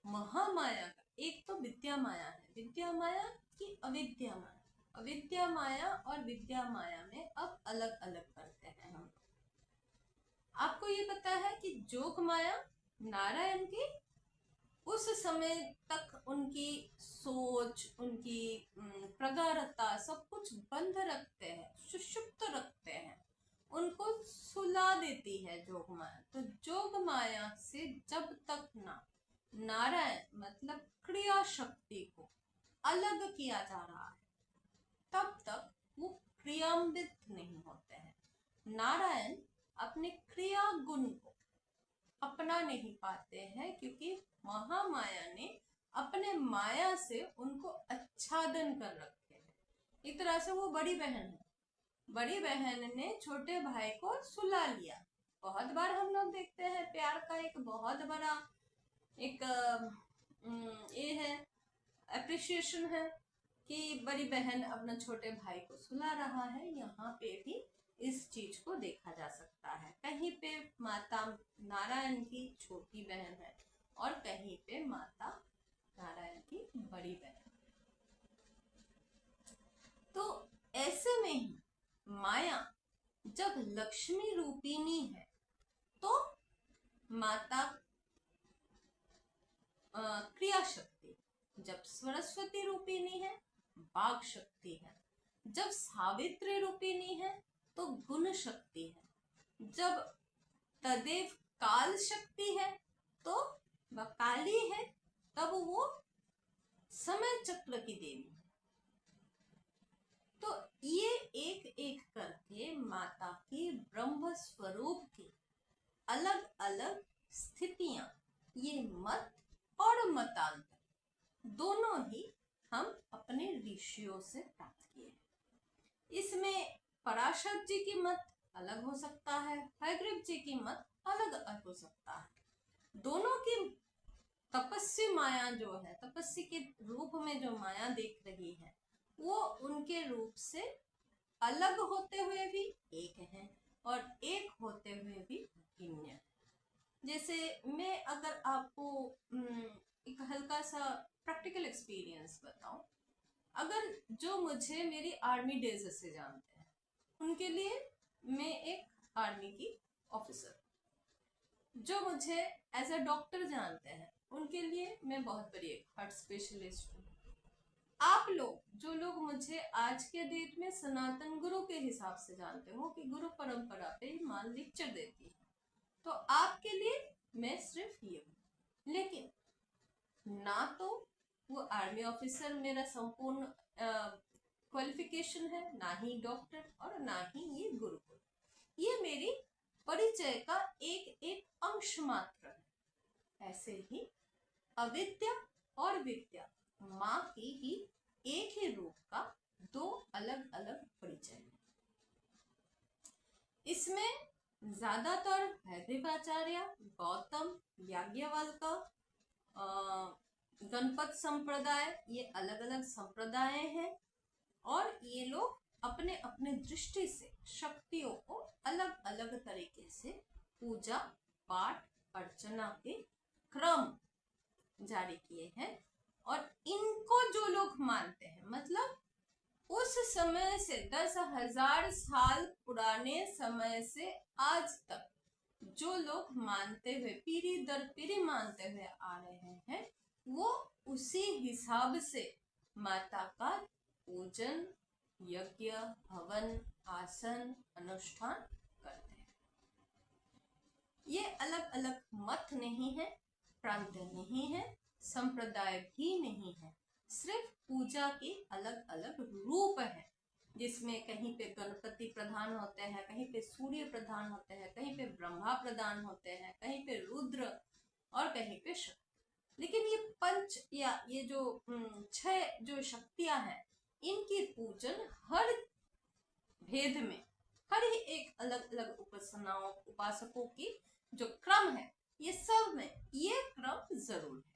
S1: महामाया का, एक तो विद्या माया है, विद्या माया की अविद्या माया, अविद्या माया और विद्या माया में अब अलग अलग करते हैं हम। आपको ये पता है कि जोग माया नारायण की उस समय तक उनकी सोच, उनकी प्रगाढ़ता सब कुछ बंद रखते हैं, सुषुप्त रखते हैं, उनको सुला देती है जोग माया। तो जोग माया से जब तक ना नारायण मतलब क्रिया शक्ति को अलग किया जा रहा है तब तक वो क्रियान्वित नहीं होते हैं। नारायण अपने क्रिया गुण को अपना नहीं पाते हैं क्योंकि महामाया ने अपने माया से उनको आच्छादन कर रखे हैं। एक तरह से वो बड़ी बहन है, बड़ी बहन ने छोटे भाई को सुला लिया। बहुत बार हम लोग देखते हैं प्यार का एक बहुत बड़ा एक ये है, एप्रिसिएशन है कि बड़ी बहन अपना छोटे भाई को सुला रहा है। यहाँ पे भी इस चीज को देखा जा सकता है। कहीं पे माता नारायण की छोटी बहन है और कहीं पे माता नारायण की बड़ी बहन। तो ऐसे में ही माया जब लक्ष्मी रूपिणी है तो माता क्रिया शक्ति, जब सरस्वती रूपिणी है वाग शक्ति है, जब सावित्री रूपिणी है तो गुण शक्ति है, जब तदेव काल शक्ति है तो वह काली है, तब वो समय चक्र की देवी है। तो ये एक एक करके माता की ब्रह्म स्वरूप की अलग अलग स्थितियां, ये मत और मतांतर दोनों ही हम अपने ऋषियों से प्राप्त किए हैं। इसमें पराशर जी की मत अलग हो सकता है, हयग्रीव जी की मत अलग अलग हो सकता है। दोनों की तपस्वी माया जो है, तपस्वी के रूप में जो माया देख रही है वो उनके रूप से अलग होते हुए भी एक है और एक होते हुए भी भिन्न है। जैसे मैं अगर आपको एक हल्का सा प्रैक्टिकल एक्सपीरियंस बताऊं, अगर जो मुझे मेरी आर्मी डेज से जानते हैं उनके लिए मैं एक आर्मी की ऑफिसर, जो मुझे एज अ डॉक्टर जानते हैं उनके लिए मैं बहुत बड़ी एक हार्ट स्पेशलिस्ट हूँ। आप लोग जो लोग मुझे आज के डेट में सनातन गुरु के हिसाब से जानते हो कि गुरु परंपरा पे मां लेक्चर देती है, तो आपके लिए मैं सिर्फ ये हूँ। लेकिन ना तो वो आर्मी ऑफिसर मेरा संपूर्ण क्वालिफिकेशन है, ना ही डॉक्टर और ना ही ये गुरुकुल, ये मेरी परिचय का एक एक अंश मात्र है। ऐसे ही अविद्या और विद्या माँ की ही एक ही रूप का दो अलग अलग परिचय है। इसमें ज्यादातर हयग्रीवाचार्य, गौतम, याज्ञवल्क्य, गणपत संप्रदाय, ये अलग अलग संप्रदाय हैं और ये लोग अपने अपने दृष्टि से शक्तियों को अलग अलग तरीके से पूजा पाठ अर्चना के क्रम जारी किए हैं। और इनको जो लोग मानते हैं, मतलब उस समय से 10,000 साल पुराने समय से आज तक जो लोग मानते हुए पीढ़ी दर पीढ़ी मानते हुए आ रहे हैं, वो उसी हिसाब से माता का पूजन, यज्ञ, हवन, आसन, अनुष्ठान करते हैं। ये अलग अलग मत नहीं है, प्रांत नहीं है, संप्रदाय भी नहीं है, सिर्फ पूजा के अलग अलग रूप है, जिसमें कहीं पे गणपति प्रधान होते हैं, कहीं पे सूर्य प्रधान होते हैं, कहीं पे ब्रह्मा प्रधान होते हैं, कहीं पे रुद्र और कहीं पे शक्ति। लेकिन ये पंच या ये जो 6 जो शक्तियां हैं, इनकी पूजन हर भेद में, हर ही एक अलग अलग उपासनाओं उपासकों की जो क्रम है, ये सब में ये क्रम जरूर है,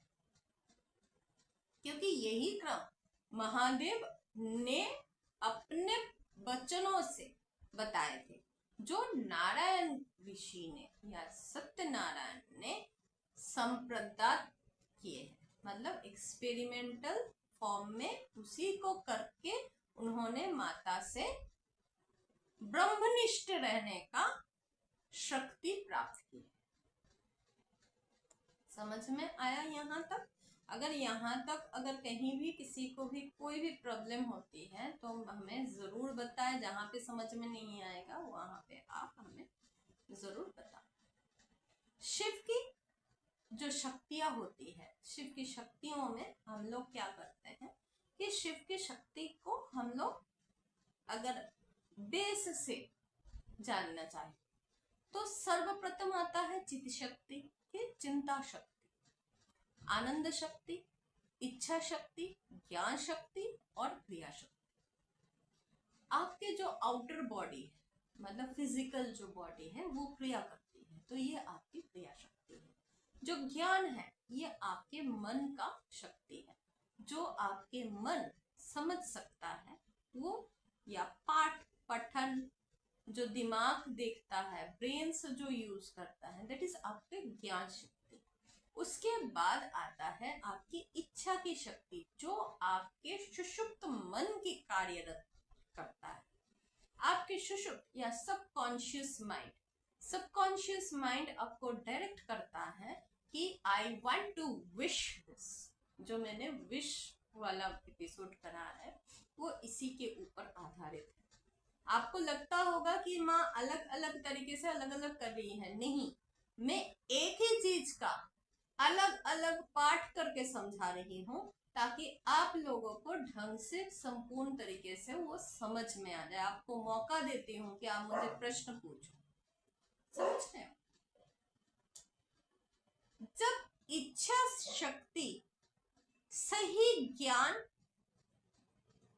S1: क्योंकि यही क्रम महादेव ने अपने वचनों से बताए थे, जो नारायण ऋषि ने या सत्यनारायण ने संप्रदात किए हैं। मतलब एक्सपेरिमेंटल फॉर्म में उसी को करके उन्होंने माता से ब्रह्मनिष्ठ रहने का शक्ति प्राप्त की। समझ में आया यहाँ तक? अगर यहाँ तक अगर कहीं भी किसी को भी कोई भी प्रॉब्लम होती है तो हमें जरूर बताएं। जहाँ पे समझ में नहीं आएगा वहां पे आप हमें जरूर बताएं। शिव की जो शक्तियां होती है, शिव की शक्तियों में हम लोग क्या करते हैं कि शिव की शक्ति को हम लोग अगर बेस से जानना चाहे तो सर्वप्रथम आता है चित्त शक्ति, फिर चिंता शक्ति, आनंद शक्ति, इच्छा शक्ति, ज्ञान शक्ति और क्रिया शक्ति। आपके जो आउटर बॉडी है, मतलब फिजिकल जो बॉडी है, वो क्रिया करती है, तो ये आपकी क्रिया शक्ति है। जो ज्ञान है, ये आपके मन का शक्ति है। जो आपके मन समझ सकता है वो, या पाठ पठन जो दिमाग देखता है, ब्रेन्स जो यूज करता है, दैट इज आपके ज्ञान शक्ति। उसके बाद आता है आपकी इच्छा की शक्ति, जो आपके सुषुप्त मन की कार्यरत करता है। आपके सुषुप्त या सबकॉन्शियस माइंड आपको डायरेक्ट करता है कि I want to wish this. जो मैंने विश वाला एपिसोड करा है वो इसी के ऊपर आधारित है। आपको लगता होगा कि माँ अलग अलग तरीके से अलग अलग कर रही है, नहीं, मैं एक ही चीज का अलग अलग पाठ करके समझा रही हूँ ताकि आप लोगों को ढंग से संपूर्ण तरीके से वो समझ में आ जाए। आपको मौका देती हूँ कि आप मुझे प्रश्न पूछो। समझ रहे हो? जब इच्छा शक्ति सही ज्ञान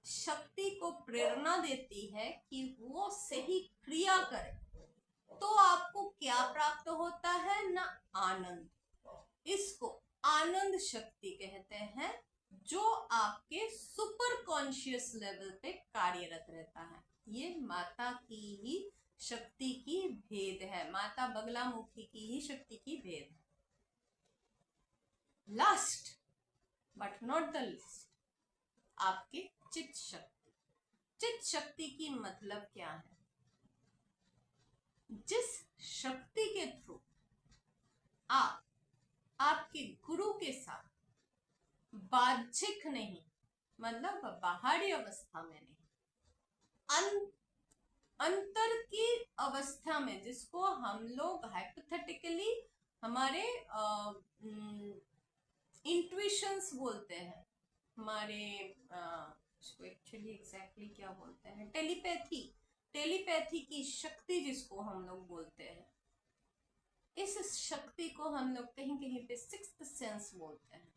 S1: शक्ति को प्रेरणा देती है कि वो सही क्रिया करे, तो आपको क्या प्राप्त होता है ना? आनंद। इसको आनंद शक्ति कहते हैं, जो आपके सुपर कॉन्शियस लेवल पे कार्यरत रहता है। ये माता की ही शक्ति की भेद है, माता बगलामुखी की ही शक्ति की भेद है। Last but not the least, आपके चित्त शक्ति। चित्त शक्ति की मतलब क्या है? जिस शक्ति के थ्रू आप आपके गुरु के साथ बाह्यिक नहीं, मतलब बाहरी अवस्था में नहीं, अंतर की अवस्था में, जिसको हम लोग हाइपोथेटिकली हमारे इंट्यूशंस बोलते हैं, हमारे इसको एक्चुअली एग्जैक्टली क्या बोलते हैं, टेलीपैथी की शक्ति जिसको हम लोग बोलते हैं, इस शक्ति को हम लोग कहीं कहीं पे सिक्स्थ सेंस बोलते हैं।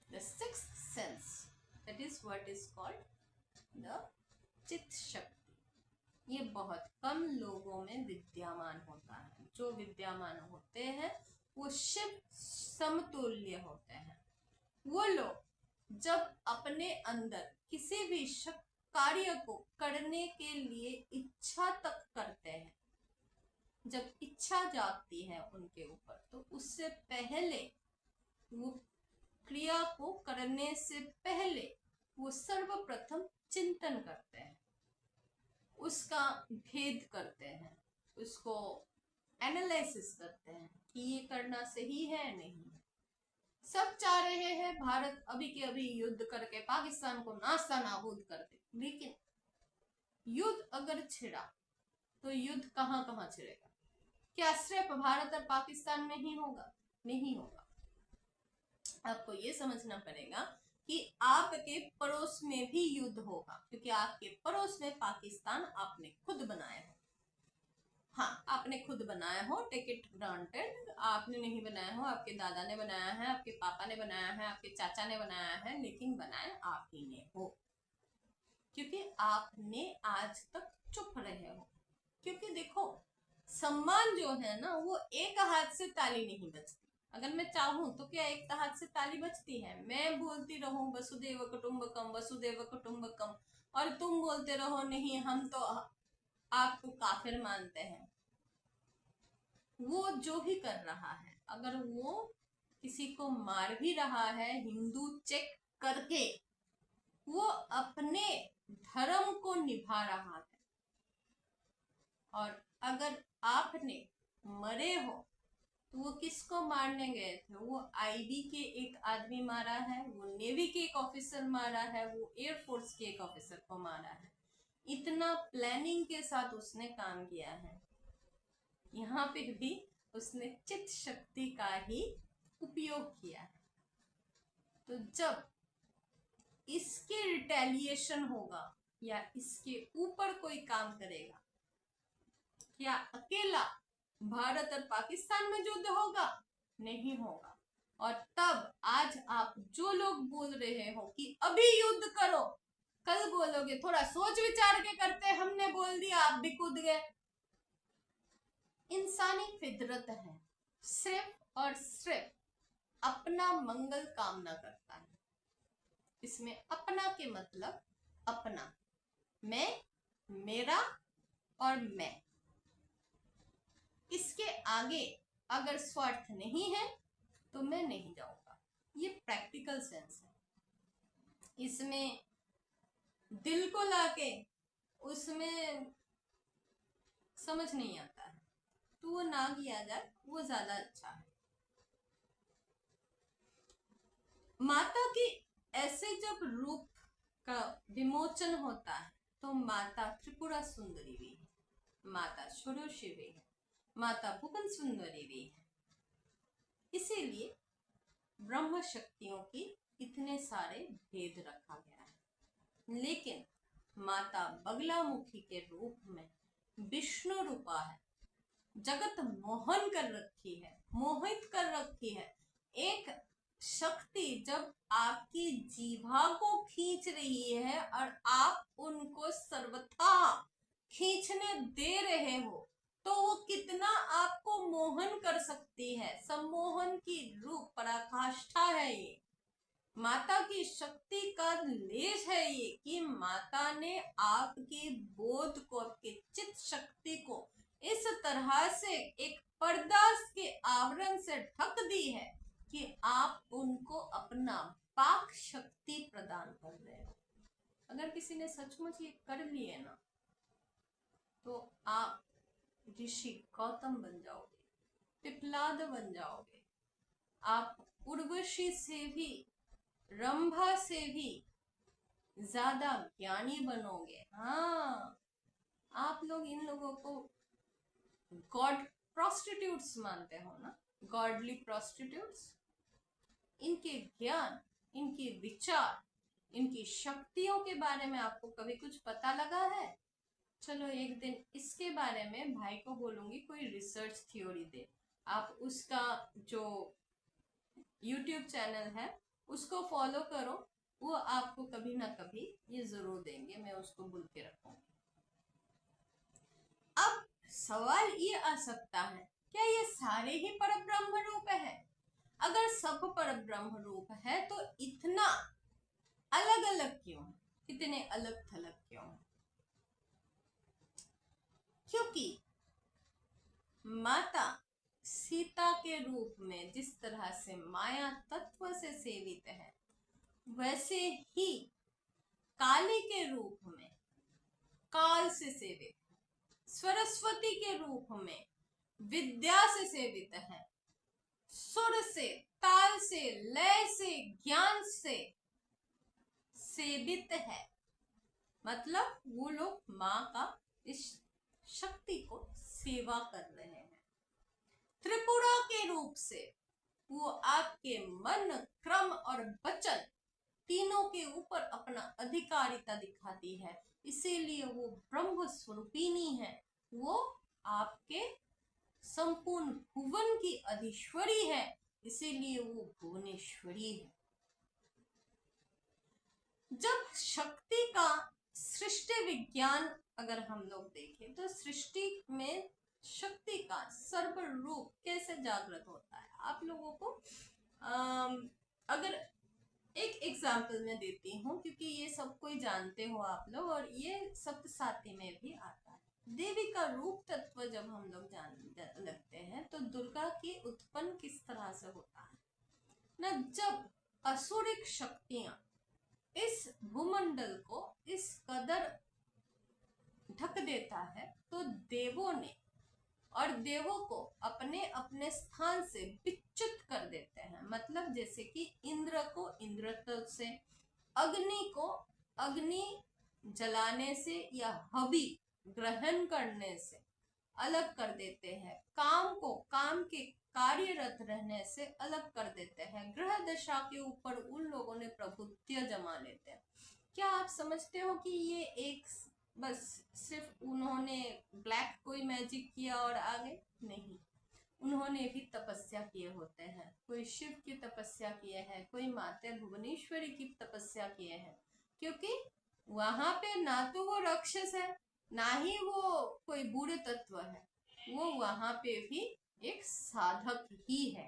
S1: The sixth sense, that is what is called the चित्त शक्ति। ये बहुत कम लोगों में विद्यमान होता है। जो विद्यमान होते हैं वो शिव समतुल्य होते हैं। वो लोग जब अपने अंदर किसी भी कार्य को करने के लिए इच्छा तक करते हैं, जब इच्छा जागती है उनके ऊपर, तो उससे पहले वो क्रिया को करने से पहले वो सर्वप्रथम चिंतन करते हैं, उसका भेद करते हैं, उसको एनालिसिस करते हैं कि ये करना सही है नहीं। सब चाह रहे हैं भारत अभी के अभी युद्ध करके पाकिस्तान को नास्ता नाबूद कर दे, लेकिन युद्ध अगर छिड़ा तो युद्ध कहां कहां छिड़ेगा? क्या सिर्फ भारत और पाकिस्तान में ही होगा? नहीं होगा। आपको ये समझना पड़ेगा कि आपके पड़ोस में भी युद्ध होगा, क्योंकि आपके पड़ोस में पाकिस्तान आपने खुद बनाया है। हाँ, आपने खुद बनाया हो, टेक इट ग्रांटेड, आपने नहीं बनाया हो, आपके दादा ने बनाया है, आपके पापा ने बनाया है, आपके चाचा ने बनाया है, लेकिन बनाया आप ही ने हो, क्योंकि आपने आज तक चुप रहे हो। क्योंकि देखो, सम्मान जो है ना, वो एक हाथ से ताली नहीं बजती। अगर मैं चाहूं तो क्या एक हाथ से ताली बजती है? मैं बोलती रहूं वसुदेव कुटुंबकम वसुदेव कुटुंबकम, और तुम बोलते रहो नहीं हम तो आपको काफिर मानते हैं। वो जो भी कर रहा है, अगर वो किसी को मार भी रहा है हिंदू चेक करके, वो अपने धर्म को निभा रहा है। और अगर आपने मरे हो तो वो किसको मारने गए थे? वो आईबी के एक आदमी मारा है, वो नेवी के एक ऑफिसर मारा है, वो एयरफोर्स के एक ऑफिसर को मारा है। इतना प्लानिंग के साथ उसने काम किया है। यहाँ पे भी उसने चित्त शक्ति का ही उपयोग किया है। तो जब इसके रिटेलिएशन होगा या इसके ऊपर कोई काम करेगा, क्या अकेला भारत और पाकिस्तान में युद्ध होगा? नहीं होगा। और तब आज आप जो लोग बोल रहे हो कि अभी युद्ध करो, कल बोलोगे थोड़ा सोच विचार के करते, हमने बोल दिया आप भी कूद गए। इंसानी फितरत है, सिर्फ और सिर्फ अपना मंगल कामना करता है। इसमें अपना के मतलब अपना, मैं, मेरा और मैं, इसके आगे अगर स्वार्थ नहीं है तो मैं नहीं जाऊंगा। ये प्रैक्टिकल सेंस है। इसमें दिल को लाके उसमें समझ नहीं आता है, तो वो ना किया जाए, वो ज्यादा अच्छा है। माता की ऐसे जब रूप का विमोचन होता है तो माता त्रिपुरा सुंदरी भी है, माता षोडशी भी है, माता भुवन सुंदरी भी है। इसीलिए ब्रह्म शक्तियों की इतने सारे भेद रखा गया है। लेकिन माता बगलामुखी के रूप में विष्णु रूपा है, जगत मोहन कर रखी है, मोहित कर रखी है। एक शक्ति जब आपकी जीभा को खींच रही है और आप उनको सर्वथा खींचने दे रहे हो, तो वो कितना आपको मोहन कर सकती है। सम्मोहन की रूप पराकाष्ठा है ये, माता की शक्ति का लेश है ये, कि माता ने आपकी बोध को, आपके चित्त शक्ति को इस तरह से एक पर्दा के आवरण से ढक दी है कि आप उनको अपना पाक शक्ति प्रदान कर रहे हो। अगर किसी ने सचमुच ये कर लिए ना, तो आप ऋषि गौतम बन जाओगे, पिपलाद बन जाओगे, आप उर्वशी से भी, रंभा से भी ज्यादा ज्ञानी बनोगे। हाँ, आप लोग इन लोगों को गॉड प्रोस्टिट्यूट्स मानते हो ना, गॉडली प्रोस्टिट्यूट्स। इनके ज्ञान, इनके विचार, इनकी शक्तियों के बारे में आपको कभी कुछ पता लगा है? चलो एक दिन इसके बारे में भाई को बोलूंगी कोई रिसर्च थ्योरी दे। आप उसका जो YouTube चैनल है उसको फॉलो करो, वो आपको कभी ना कभी ये जरूर देंगे, मैं उसको बुल के रखूंगी। अब सवाल ये आ सकता है, क्या ये सारे ही परब्रह्म रूप है? अगर सब परब्रह्म रूप है तो इतना अलग अलग क्यों है? इतने अलग थलग क्यों है? क्योंकि माता सीता के रूप में जिस तरह से माया तत्व से सेवित है, वैसे ही काली के रूप में काल से सेवित है, सरस्वती के रूप में विद्या से सेवित है, सुर से ताल से, लय से, ज्ञान से सेवित है। मतलब वो लोग माँ का इस शक्ति को सेवा कर रहे हैं। त्रिपुरा के रूप से वो आपके मन, क्रम और वचन तीनों के ऊपर अपना अधिकारिता दिखाती है। इसीलिए वो ब्रह्म स्वरूपिणी है। वो आपके संपूर्ण भुवन की अधीश्वरी है, इसीलिए वो भुवनेश्वरी है। जब शक्ति का सृष्टि विज्ञान अगर हम लोग देखें तो सृष्टि में शक्ति का सर्व रूप कैसे जागृत होता है, आप लोगों को अगर एक एग्जाम्पल मैं देती हूँ, क्योंकि ये सब कोई जानते हो आप लोग, और ये सप्तसाती में भी आता है। देवी का रूप तत्व जब हम लोग जान लगते हैं तो दुर्गा की उत्पन्न किस तरह से होता है ना। जब असुरिक शक्तियां इस भूमंडल को इस कदर ढक देता है तो देवों ने और देवों को अपने अपने स्थान से विच्युत कर देते हैं। मतलब जैसे कि इंद्र को इंद्रत्व से, अग्नि को अग्नि जलाने से या हवि ग्रहण करने से अलग कर देते हैं, काम को काम के कार्यरत रहने से अलग कर देते हैं। ग्रह दशा के ऊपर उन लोगों ने प्रभुत्व जमा लेते हैं। क्या आप समझते हो कि ये एक बस सिर्फ उन्होंने ब्लैक कोई मैजिक किया और आगे नहीं, उन्होंने भी तपस्या किए होते हैं। कोई शिव की तपस्या किए हैं, कोई माता भुवनेश्वरी की तपस्या किए हैं, क्योंकि वहां पे ना तो वो राक्षस है ना ही वो कोई बुरे तत्व है, वो वहां पे भी एक साधक ही है।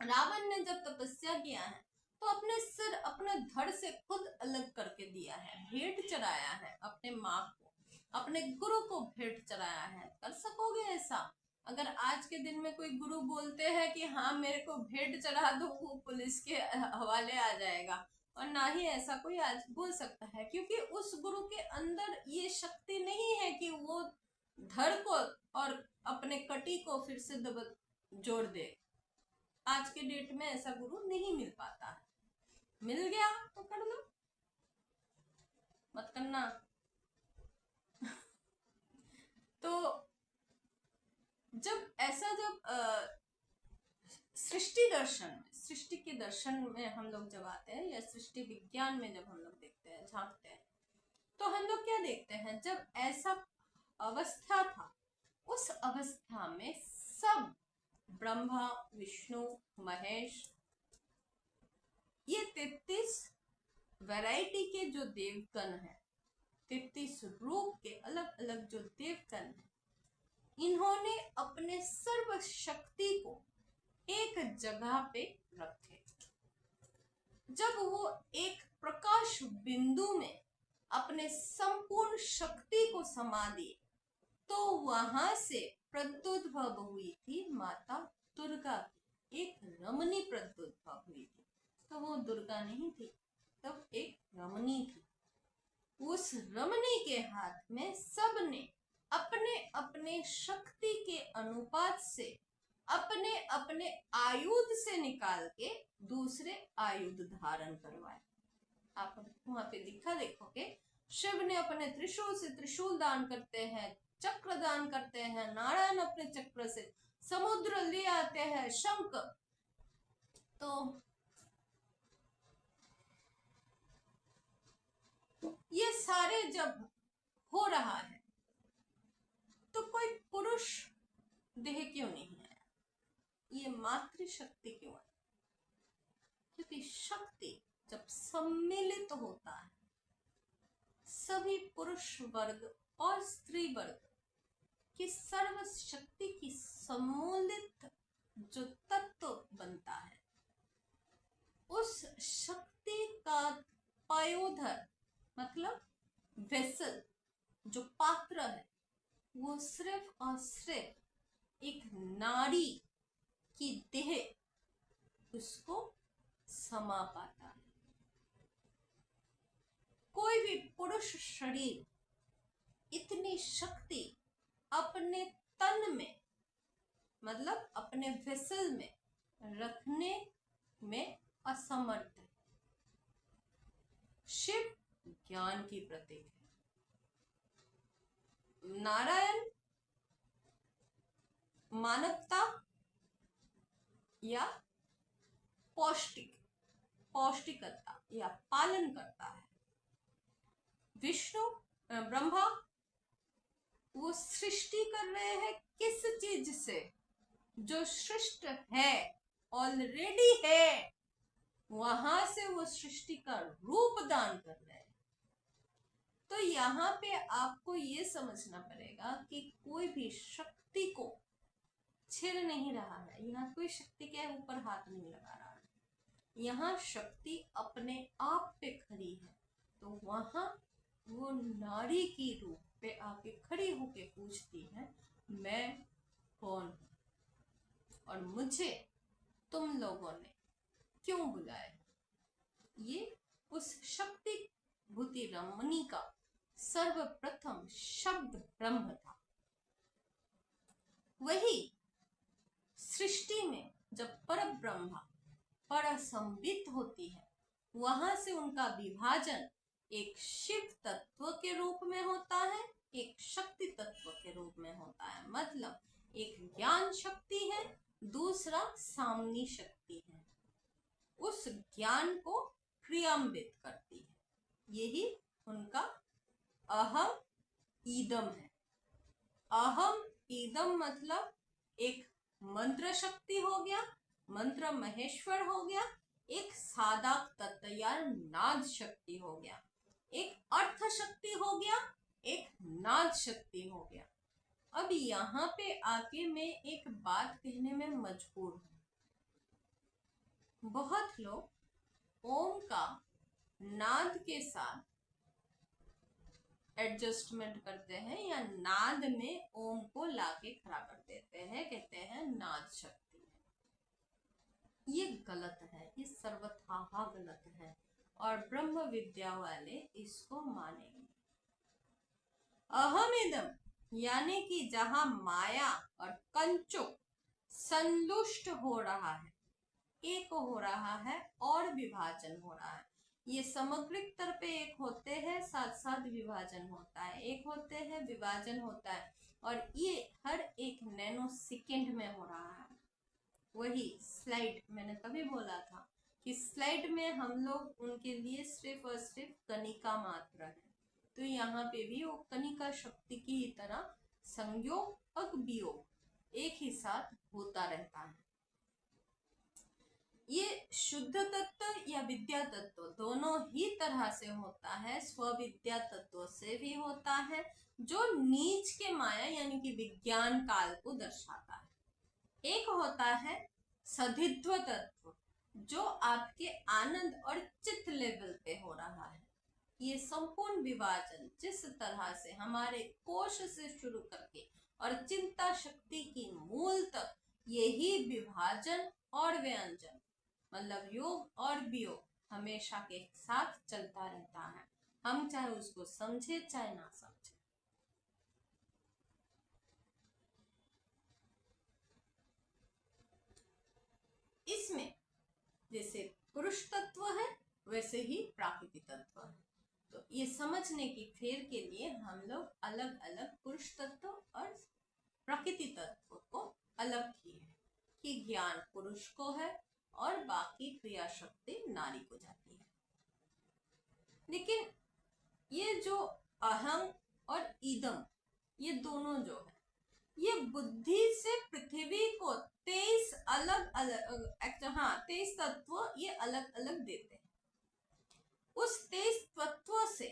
S1: रावण ने जब तपस्या किया है तो अपने सिर अपने धड़ से खुद अलग करके दिया है, भेंट चढ़ाया है अपने माँ को, अपने गुरु को भेंट चढ़ाया है। कर सकोगे ऐसा? अगर आज के दिन में कोई गुरु बोलते हैं कि हाँ मेरे को भेंट चढ़ा दो, वो पुलिस के हवाले आ जाएगा, और ना ही ऐसा कोई आज बोल सकता है, क्योंकि उस गुरु के अंदर ये शक्ति नहीं है कि वो धड़ को और अपने कटी को फिर से जोड़ दे। आज के डेट में ऐसा गुरु नहीं मिल पाता है। मिल गया तो कर लो, मत करना। तो जब ऐसा सृष्टि दर्शन में, सृष्टि के दर्शन में हम लोग जब आते हैं या सृष्टि विज्ञान में जब हम लोग देखते हैं, झांकते हैं, तो हम लोग क्या देखते हैं, जब ऐसा अवस्था था, उस अवस्था में सब ब्रह्मा, विष्णु, महेश, ये 33 वैरायटी के जो देवगण हैं, 33 रूप के अलग अलग जो देवगण हैं, इन्होंने अपने सर्व शक्ति को एक जगह पे रखे। जब वो एक प्रकाश बिंदु में अपने संपूर्ण शक्ति को समा दिए तो वहां से प्रत्युद्भव हुई थी माता दुर्गा की, एक रमणी प्रत्युद्भव हुई थी। तो वो दुर्गा नहीं थी, तब एक रमणी थी। उस रमणी के हाथ में सबने अपने अपने शक्ति के अनुपात से अपने अपने आयुध से निकाल के दूसरे आयुध धारण करवाए। आप वहां पे लिखा देखोगे, शिव ने अपने त्रिशूल से त्रिशूल दान करते हैं, चक्र दान करते हैं, नारायण अपने चक्र से समुद्र ले आते हैं, शंख। तो ये सारे जब हो रहा है तो कोई पुरुष देह क्यों नहीं आया, ये मातृशक्ति क्यों आई? क्योंकि शक्ति जब सम्मिलित होता है, सभी पुरुष वर्ग और स्त्री वर्ग की सर्व शक्ति की सम्मिलित जो तत्व बनता है, उस शक्ति का पायोधर मतलब वेसल, जो पात्र है, वो सिर्फ और सिर्फ एक नारी की देह उसको समा पाता है। कोई भी पुरुष शरीर इतनी शक्ति अपने तन में मतलब अपने वेसल में रखने में असमर्थ है। शिव ज्ञान की प्रतीक है। नारायण मानवता या पौष्टिकता या पालन करता है। विष्णु ब्रह्मा वो सृष्टि कर रहे हैं किस चीज से? जो सृष्ट है, ऑलरेडी है, वहां से वो सृष्टि का रूप दान कर रहे हैं। तो यहाँ पे आपको ये समझना पड़ेगा कि कोई भी शक्ति को छेड़ नहीं रहा है। यहाँ कोई शक्ति के ऊपर हाथ नहीं लगा रहा है। यहाँ शक्ति अपने आप पे खड़ी है। तो वहां वो नारी की रूप पे आके खड़ी होके पूछती है, मैं कौन हूं और मुझे तुम लोगों ने क्यों बुलाया? ये उस शक्ति भूति रमणी का सर्वप्रथम शब्द ब्रह्म था। वही सृष्टि में जब पर ब्रह्मा पर संबित होती है, वहां से उनका विभाजन एक शिव तत्व के रूप में होता है, एक शक्ति तत्व के रूप में होता है। मतलब एक ज्ञान शक्ति है, दूसरा सामनी शक्ति है। उस ज्ञान को क्रियान्वित करती है। यही उनका अहम ईदम है। अहम ईदम मतलब एक मंत्र शक्ति हो गया, मंत्र महेश्वर हो गया, एक साधक तत्व या नाद शक्ति हो गया, एक अर्थ शक्ति हो गया, एक नाद शक्ति हो गया। अब यहाँ पे आके मैं एक बात कहने में मजबूर हूं। बहुत लोग ओम का नाद के साथ एडजस्टमेंट करते हैं या नाद में ओम को लाके खड़ा कर देते हैं, कहते हैं नाद शक्ति है। ये गलत है, ये सर्वथा गलत है और ब्रह्म विद्या वाले इसको मानेंगे। अहमिदम यानी कि जहां माया और कंचुक संतुष्ट हो रहा है, एक हो रहा है और विभाजन हो रहा है। ये समग्रिक स्तर पे एक होते हैं, साथ साथ विभाजन होता है, एक होते हैं विभाजन होता है, और ये हर एक नैनो सेकेंड में हो रहा है। वही स्लाइड मैंने तभी बोला था कि स्लाइड में हम लोग उनके लिए सिर्फ और सिर्फ कणिका मात्र है। तो यहाँ पे भी वो कणिका शक्ति की तरह संयोग और वियोग एक ही साथ होता रहता है। ये शुद्ध तत्व या विद्या तत्व दोनों ही तरह से होता है। स्वविद्या तत्व से भी होता है, जो नीच के माया यानी कि विज्ञान काल को दर्शाता है। एक होता है सधित्व तत्व, जो आपके आनंद और चित्त लेवल पे हो रहा है। ये संपूर्ण विभाजन जिस तरह से हमारे कोश से शुरू करके और चिंता शक्ति की मूल तक यही विभाजन और व्यंजन मतलब योग और वियोग हमेशा के साथ चलता रहता है, हम चाहे उसको समझे चाहे ना समझे। इसमें जैसे पुरुष तत्व है वैसे ही प्राकृतिक तत्व है। तो ये समझने की फेर के लिए हम लोग अलग अलग पुरुष तत्व और प्रकृति तत्व को अलग किए हैं कि ज्ञान पुरुष को है और बाकी क्रिया शक्ति नारी को जाती है। लेकिन ये जो अहम और ईदम ये दोनों जो है, ये बुद्धि से पृथ्वी को 23 अलग अलग 23 तत्व ये अलग अलग देते हैं। उस 23 तत्वों से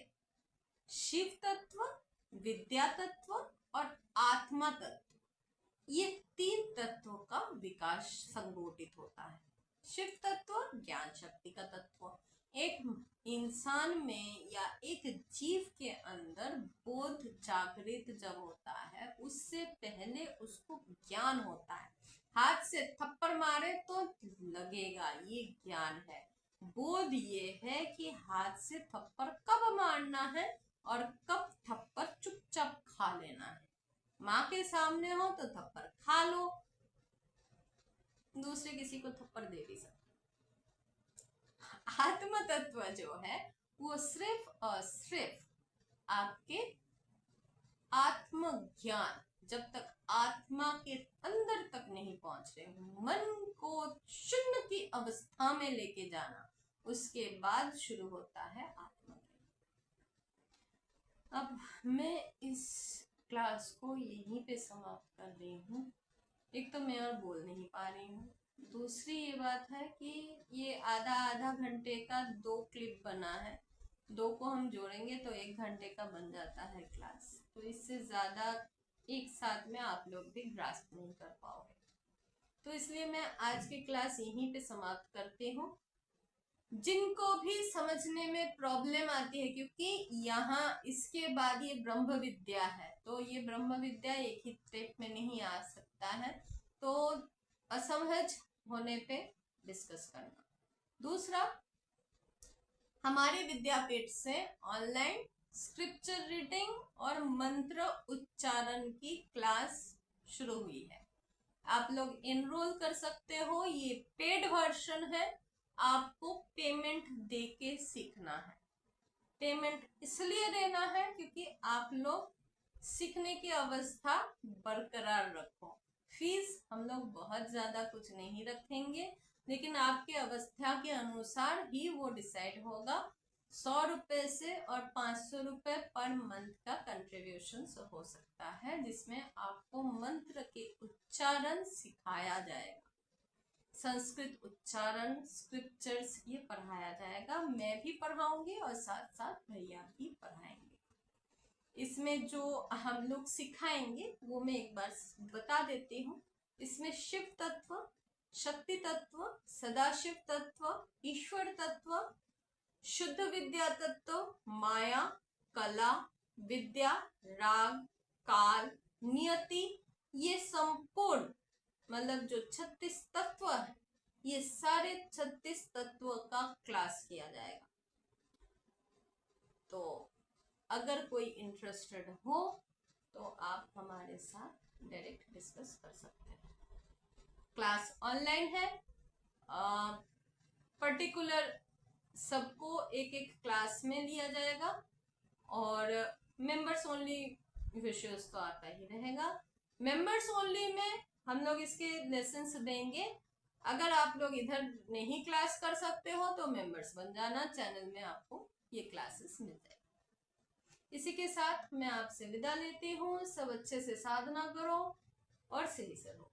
S1: शिव तत्व, विद्या तत्व और आत्मा तत्व ये 3 तत्वों का विकास संगठित होता है। शिव तत्व ज्ञान शक्ति का तत्व, एक इंसान में या एक जीव के अंदर बोध जागृत जब होता है उससे पहले उसको ज्ञान होता है। हाथ से थप्पड़ मारे तो लगेगा ये ज्ञान है। बोध ये है कि हाथ से थप्पड़ कब मारना है और कब थप्पड़ चुपचाप खा लेना है। माँ के सामने हो तो थप्पड़ खा लो, दूसरे किसी को थप्पड़ दे भी सकते। आत्म तत्व जो है वो सिर्फ और सिर्फ आपके आत्मज्ञान, जब तक आत्मा के अंदर तक नहीं पहुंच रहे, मन को शून्य की अवस्था में लेके जाना, उसके बाद शुरू होता है आत्मज्ञान। अब मैं इस क्लास को यहीं पे समाप्त कर रही हूँ। एक तो मैं और बोल नहीं पा रही हूँ, दूसरी ये बात है कि ये आधा घंटे का 2 क्लिप बना है, 2 को हम जोड़ेंगे तो 1 घंटे का बन जाता है क्लास। तो इससे ज़्यादा एक साथ में आप लोग भी ग्रास्प नहीं कर पाओगे, तो इसलिए मैं आज की क्लास यहीं पे समाप्त करती हूँ। जिनको भी समझने में प्रॉब्लम आती है, क्योंकि यहाँ इसके बाद ये ब्रह्म विद्या है, तो ये ब्रह्म विद्या एक ही स्टेप में नहीं आ सकता है, तो असमझ होने पे डिस्कस करना। दूसरा, हमारे विद्यापीठ से ऑनलाइन स्क्रिप्चर रीडिंग और मंत्र उच्चारण की क्लास शुरू हुई है, आप लोग एनरोल कर सकते हो। ये पेड वर्जन है, आपको पेमेंट देके सीखना है। पेमेंट इसलिए देना है क्योंकि आप लोग सीखने की अवस्था बरकरार रखो। फीस हम लोग बहुत ज्यादा कुछ नहीं रखेंगे, लेकिन आपके अवस्था के अनुसार ही वो डिसाइड होगा। 100 रुपए से और 500 रुपए पर मंथ का कंट्रीब्यूशन हो सकता है, जिसमें आपको मंत्र के उच्चारण सिखाया जाएगा, संस्कृत उच्चारण, स्क्रिप्चर्स ये पढ़ाया जाएगा। मैं भी पढ़ाऊंगी और साथ साथ भैया भी पढ़ाएंगे। इसमें जो हम लोग सिखाएंगे वो मैं एक बार बता देती हूँ। इसमें शिव तत्व, शक्ति तत्व, सदाशिव तत्व, ईश्वर तत्व, शुद्ध विद्या तत्व, माया, कला, विद्या, राग, काल, नियति, ये संपूर्ण मतलब जो 36 तत्व है, ये सारे 36 तत्वों का क्लास किया जाएगा। तो अगर कोई इंटरेस्टेड हो तो आप हमारे साथ डायरेक्ट डिस्कस कर सकते हैं। क्लास ऑनलाइन है, पर्टिकुलर सबको एक एक क्लास में लिया जाएगा और मेंबर्स ओनली विषयस तो आता ही रहेगा। मेंबर्स ओनली में हम लोग इसके लेसन्स देंगे। अगर आप लोग इधर नहीं क्लास कर सकते हो तो मेंबर्स बन जाना, चैनल में आपको ये क्लासेस मिल जाएगी। इसी के साथ मैं आपसे विदा लेती हूँ। सब अच्छे से साधना करो और सही से रहो।